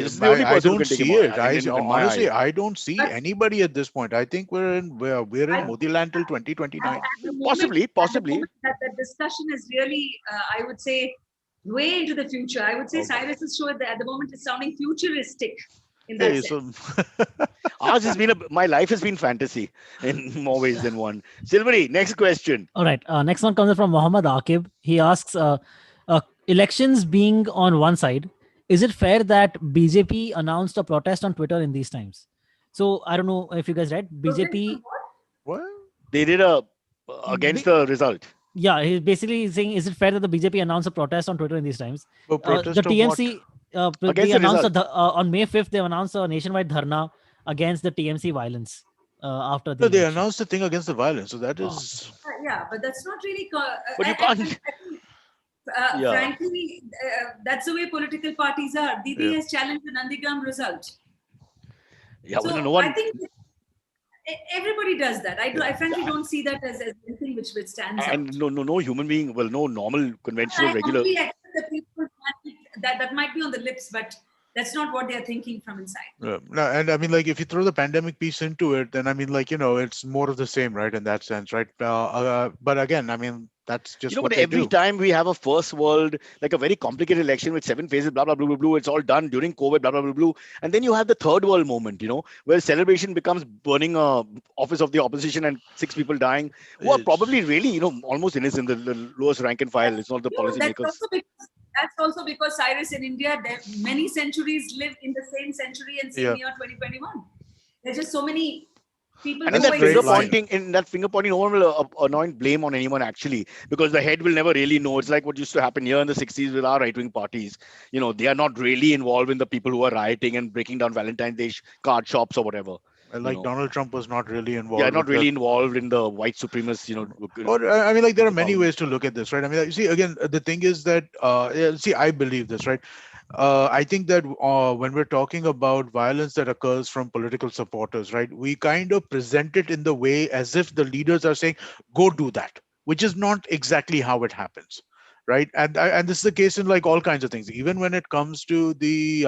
don't see it. Honestly, I don't see anybody at this point. I think we're in Modiland till 2029. Possibly. That discussion is really, I would say, way into the future. I would say Cyrus's show at the moment is sounding futuristic. Ours has been my life has been fantasy in more ways than one. Silverie, next question. All right. Next one comes from Muhammad Akib. He asks, elections being on one side, is it fair that BJP announced a protest on Twitter in these times? So I don't know if you guys read BJP. What? They did against the result. Yeah, he's basically saying, is it fair that the BJP announced a protest on Twitter in these times? The TMC they announced on May 5th, they announced a nationwide dharna against the TMC violence after the they announced a thing against the violence. So that is... but that's not really... but you can't... Frankly, that's the way political parties are. Didi has challenged the Nandigram result. Yeah, so no one... I think everybody does that. I frankly don't see that as anything which stands out. And no human being, no normal, conventional, regular... The people that might be on the lips, but That's not what they're thinking from inside. No, and I mean, like, if you throw the pandemic piece into it, then I mean, like, it's more of the same, right? In that sense, right? But again, I mean, that's just what But they every do. time we have a first world, like a very complicated election with 7 phases, blah, blah, blah, blah, blah, it's all done during COVID, blah, blah, blah, blah. And then you have the third world moment, where celebration becomes burning a office of the opposition and 6 people dying who are probably It's really, almost innocent, the lowest rank and file. It's not the policymakers. That's also because Cyrus, in India, there many centuries live in the same century and same Yeah. year 2021. There's just so many people And in That's a that straight finger coexisting. line. pointing, no one will anoint blame on anyone actually, because the head will never really know. It's like what used to happen here in the 60s with our right-wing parties. They are not really involved in the people who are rioting and breaking down Valentine's Day card shops or whatever. You Like know, Donald Trump was not really yeah, involved not with the. really involved in the white supremacists. Or I mean, like, there are The many power. ways to look at this, right? I mean, like, see, again, the thing is that yeah, see, I believe this, right? I think that when we're talking about violence that occurs from political supporters, right, we kind of present it in the way as if the leaders are saying, "Go do that," which is not exactly how it happens, right? And this is the case in like all kinds of things. Even when it comes to the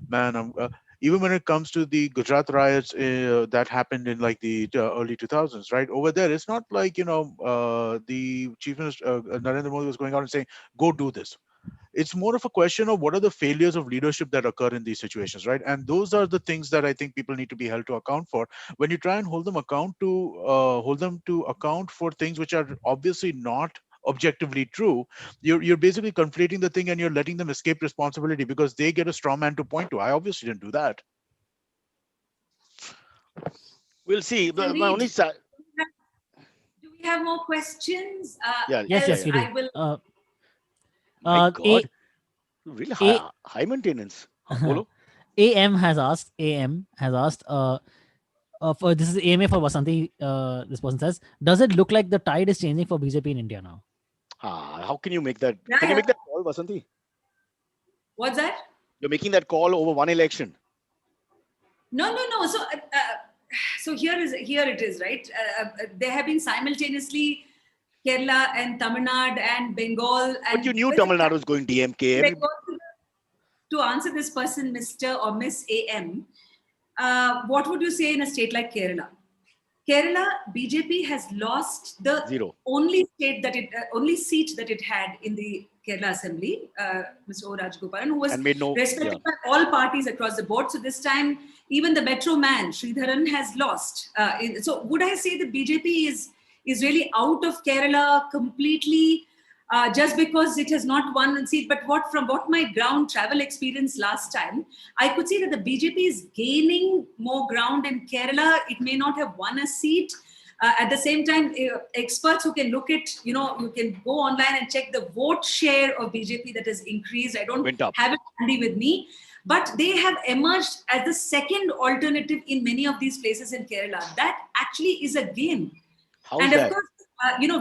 man, even when it comes to the Gujarat riots that happened in like the early 2000s, right? Over there, it's not like the chief minister Narendra Modi was going out and saying, "Go do this." It's more of a question of what are the failures of leadership that occur in these situations, right? And those are the things that I think people need to be held to account for. When you try and hold them to account for things which are obviously not objectively true, you're basically conflating the thing and you're letting them escape responsibility because they get a straw man to point to. I obviously didn't do that. We'll see. But my Indeed. only Do we have more questions? yeah, Yes, yeah, yes, Else, yeah. we do. I will. My A God, really A high maintenance. Bolo? AM has asked. AM has asked. For this is AMA for Vasanthi. This person says, does it look like the tide is changing for BJP in India now? How can you make that? Yeah, Can you yeah. make that call, Vasanthi? What's that? You're making that call over one election. No, no, no. So here it is, right? There have been simultaneously Kerala and Tamil Nadu and Bengal But you and knew Tamil Nadu was going DMK. Bengal, to answer this person, Mr. or Miss AM, what would you say in a state like Kerala? Kerala, BJP has lost the Zero. only seat that it had in the Kerala Assembly, Mr. O. Rajgopalan, who was And made no. respected Yeah. by all parties across the board. So this time, even the Metro man, Sridharan, has lost. So would I say that BJP is really out of Kerala completely? Just because it has not won a seat, but from what my ground travel experience last time, I could see that the BJP is gaining more ground in Kerala. It may not have won a seat. At the same time, experts who can look at, you can go online and check the vote share of BJP that has increased. I don't Went up. have it handy with me, but they have emerged as the second alternative in many of these places in Kerala. That actually is a gain. How's And that? of course,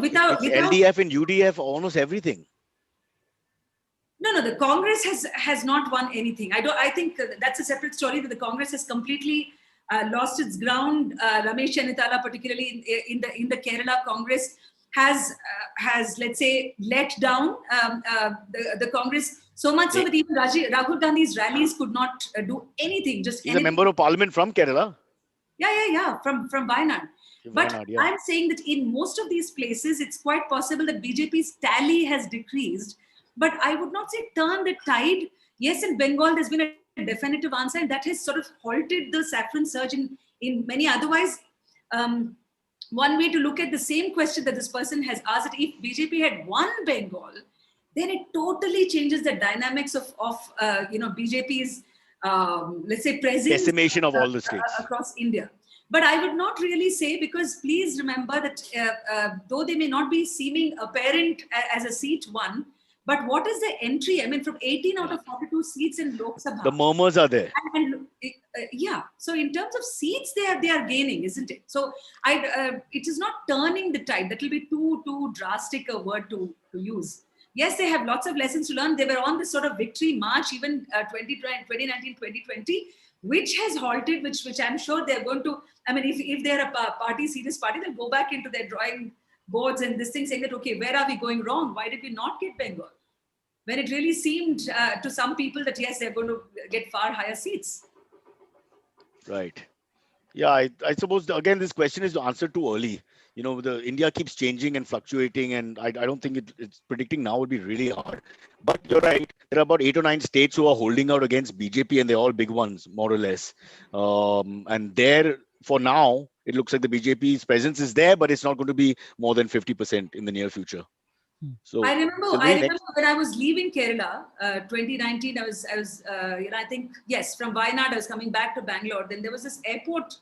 without It's LDF and UDF, almost everything. No, the Congress has not won anything. I think that's a separate story. That the Congress has completely lost its ground. Ramesh Chenitala, particularly in the Kerala Congress, has let's say let down the Congress so much so that even Rahul Gandhi's rallies could not do anything. Just He's anything. a member of parliament from Kerala. Yeah, from Wayanad. But Wayanad, yeah. I'm saying that in most of these places, it's quite possible that BJP's tally has decreased. But I would not say turn the tide. Yes, in Bengal, there's been a definitive answer, and that has sort of halted the saffron surge in many. Otherwise, one way to look at the same question that this person has asked, if BJP had won Bengal, then it totally changes the dynamics of BJP's let's say presence Decimation of all the states. across India. But I would not really say, because please remember that though they may not be seeming apparent as a seat won, but what is the entry? I mean, from 18 out of 42 seats in Lok Sabha. The murmurs are there. Yeah. So in terms of seats, they are gaining, isn't it? So it is not turning the tide. That will be too drastic a word to use. Yes, they have lots of lessons to learn. They were on this sort of victory march, even 2019, 2020, which has halted, which I'm sure they're going to, I mean, if they're a serious party, they'll go back into their drawing boards and this thing saying that, okay, where are we going wrong? Why did we not get Bengal? when it really seemed to some people that yes, they're going to get far higher seats. Right. Yeah, I suppose again this question is answered too early. The India keeps changing and fluctuating, and I don't think it's predicting now would be really hard. But you're right. There are about 8 or 9 states who are holding out against BJP, and they're all big ones, more or less. And there, for now, it looks like the BJP's presence is there, but it's not going to be more than 50% in the near future. So, I remember Silverie, when I was leaving Kerala, 2019. I think yes, from Wayanad, I was coming back to Bangalore. Then there was this airport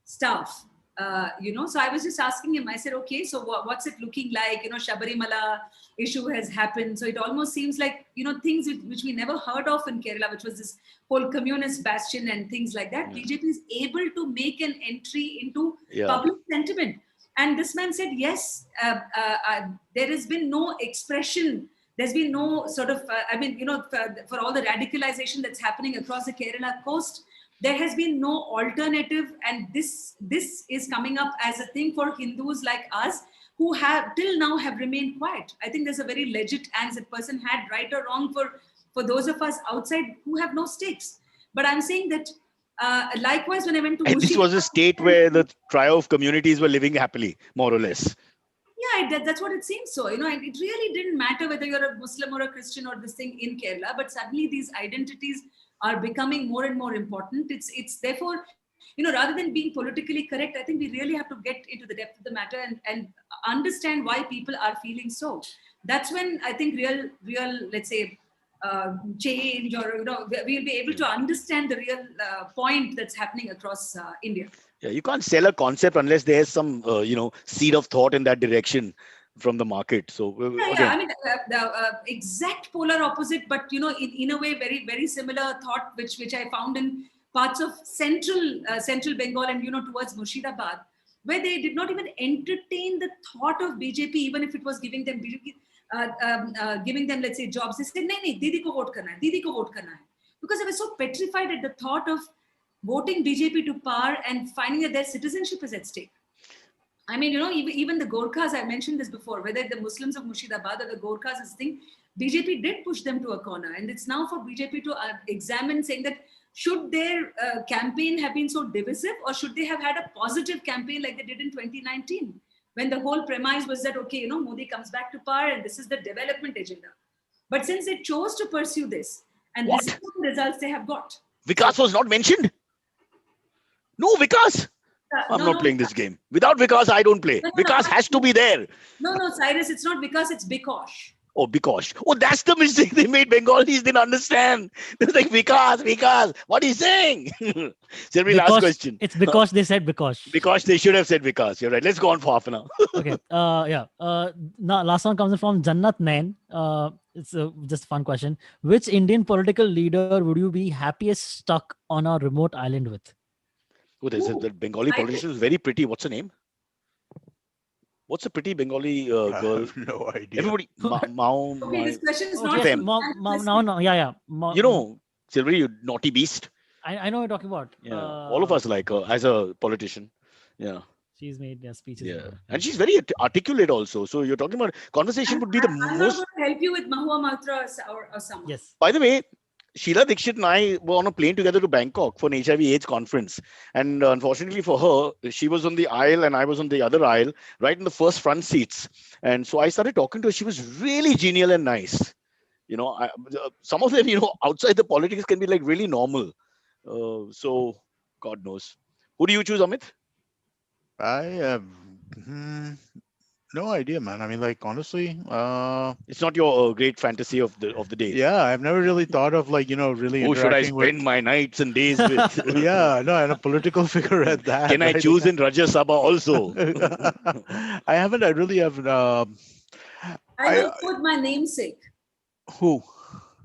staff, So I was just asking him. I said, okay, so what's it looking like? Shabarimala issue has happened, so it almost seems like things which we never heard of in Kerala, which was this whole communist bastion and things like that. BJP is able to make an entry into public sentiment. And this man said, yes, there has been no expression. There's been no sort of, for all the radicalization that's happening across the Kerala coast, there has been no alternative. And this is coming up as a thing for Hindus like us who have till now have remained quiet. I think there's a very legit answer person had, right or wrong, for those of us outside who have no stakes. But I'm saying that likewise, when I went to and this was a state where the trio of communities were living happily, more or less. Yeah, that's what it seems so. And it really didn't matter whether you're a Muslim or a Christian or this thing in Kerala, but suddenly these identities are becoming more and more important. It's therefore, rather than being politically correct, I think we really have to get into the depth of the matter and understand why people are feeling so. That's when I think real, let's say, change, or we'll be able to understand the real point that's happening across India. Yeah, you can't sell a concept unless there's some seed of thought in that direction from the market. So yeah. I mean, the exact polar opposite, but in a way very, very similar thought, which I found in parts of central Bengal and towards Murshidabad, where they did not even entertain the thought of BJP, even if it was giving them let's say jobs. They said, "Nahi, Didi ko vote karna hai, Didi ko vote karna hai," because they were so petrified at the thought of voting BJP to power and finding that their citizenship is at stake. I mean, even the Gorkhas, I mentioned this before, whether the Muslims of Murshidabad or the Gorkhas, this thing, BJP did push them to a corner. And it's now for BJP to examine, saying that should their campaign have been so divisive, or should they have had a positive campaign like they did in 2019, when the whole premise was that, okay, Modi comes back to power and this is the development agenda. But since they chose to pursue this, and this is the results they have got. Vikas was not mentioned? No, Vikas. I'm not playing this game. Without Vikas, I don't play. Vikas has to be there. No, Cyrus, it's not Vikas, it's Bikosh. Oh, Bikosh. Oh, that's the mistake they made. Bengalis didn't understand. It's like, Vikas, what are you saying? Silverie, last question. It's because they said Bikosh. Because they should have said Vikas. You're right. Let's go on for half an hour. Okay. Now, last one comes in from Jannat Nain. It's just a fun question. Which Indian political leader would you be happiest stuck on a remote island with? Oh, there's a Bengali politician who's very pretty. What's her name? What's a pretty Bengali girl? I have no idea. Everybody, Okay, this question is not them. No, yeah. Silverie, you naughty beast. I know what you're talking about. Yeah, all of us like her as a politician. Yeah. She's made speeches. Yeah, and she's very articulate also. So you're talking about conversation would be the I'm most. not going to help you with Mahua Matra or someone. Yes. By the way, Sheila Dikshit and I were on a plane together to Bangkok for an HIV/AIDS conference. And unfortunately for her, she was on the aisle and I was on the other aisle, right in the first front seats. And so I started talking to her. She was really genial and nice. Some of them, outside the politics can be like really normal. So God knows. Who do you choose, Amit? I have no idea, man. I mean, like, honestly, it's not your great fantasy of the day. Yeah, I've never really thought of really. Who should I spend my nights and days with? Yeah, no, and a political figure at that. Can I choose in Rajya Sabha also? I really haven't. I will put my namesake. Who?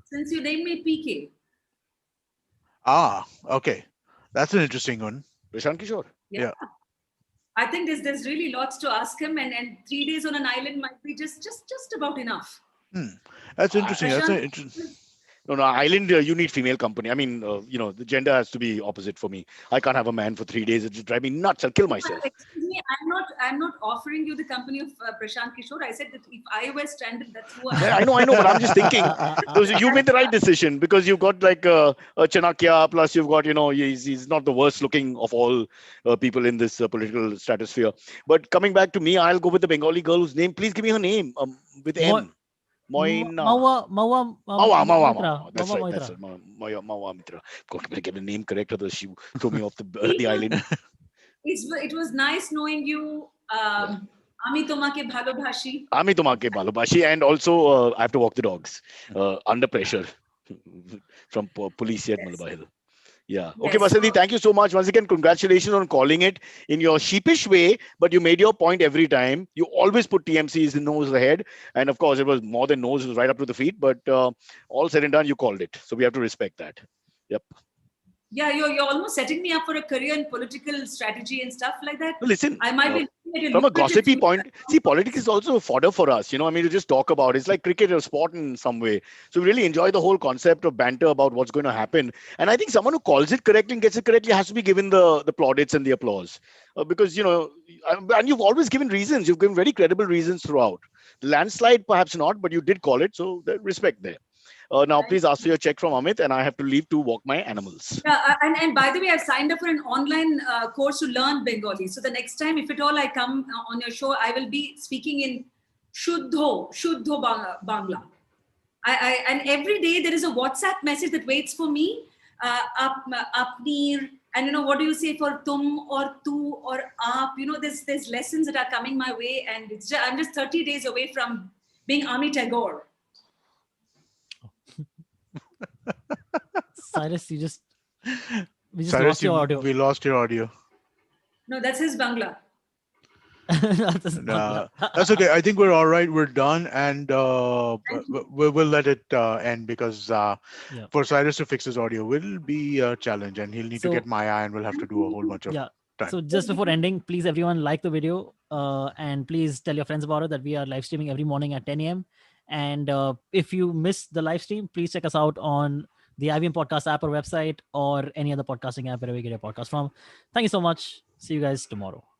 Since you named me PK. Ah, okay, that's an interesting one. Prashant Kishore. Yeah. I think there's really lots to ask him, and 3 days on an island might be just about enough. That's interesting. That's interesting. No, no, island, you need female company. I mean, the gender has to be opposite for me. I can't have a man for 3 days. It just drive me nuts. I'll kill myself. Excuse me, I'm not offering you the company of Prashant Kishore. I said that if I were stranded, that's who Yeah, I I know, but I'm just thinking. Those you made the right decision because you've got like a Chanakya, plus you've got, he's not the worst looking of all people in this political stratosphere. But coming back to me, I'll go with the Bengali girl whose name. Please give me her name with Mo- M. Moina. Mawa Mawa. Mitra. That's Mawa right. That's Mitra. right. Mawa Mitra. Got to get the name correct, otherwise she throw me off the island. it was nice knowing you. Yeah. Ami tomake bhalobhashi. আমি তোমাকে ভালোবাসি, and also I have to walk the dogs under pressure from police at Yes. Malabar Hill. Yeah. Okay, Yes. Vasanthi, So, thank you so much. Once again, congratulations on calling it in your sheepish way, but you made your point every time. You always put TMC's nose ahead. And of course, it was more than nose, it was right up to the feet. But all said and done, you called it. So we have to respect that. Yep. yeah, you're almost setting me up for a career in political strategy and stuff like that. No, listen, I might be looking at a from a lucrative gossipy future. point, see, politics is also fodder for us. I mean, to just talk about it's like cricket or sport in some way. So we really enjoy the whole concept of banter about what's going to happen. And I think someone who calls it correctly and gets it correctly has to be given the plaudits and the applause, because and you've always given reasons. You've given very credible reasons throughout. The landslide, perhaps not, but you did call it. So respect there. Now, Right. please ask for your check from Amit, and I have to leave to walk my animals. Yeah, and by the way, I've signed up for an online course to learn Bengali. So the next time, if at all I come on your show, I will be speaking in Shuddho Bangla. And every day there is a WhatsApp message that waits for me. Apnir, and what do you say for tum or tu or aap? There's lessons that are coming my way, and I'm just 30 days away from being Ami Tagore. Cyrus, we just Cyrus, lost your audio. we lost your audio. No, that's his Bangla. No, that's okay. I think we're all right. We're done, and we'll let it end because for Cyrus to fix his audio will be a challenge, and he'll need to So- get Maya, and we'll have to do a whole bunch of Yeah. time. So just before ending, please everyone like the video and please tell your friends about it that we are live streaming every morning at 10 a.m. And if you miss the live stream, please check us out on the IBM Podcast app or website or any other podcasting app wherever you get your podcast from. Thank you so much. See you guys tomorrow.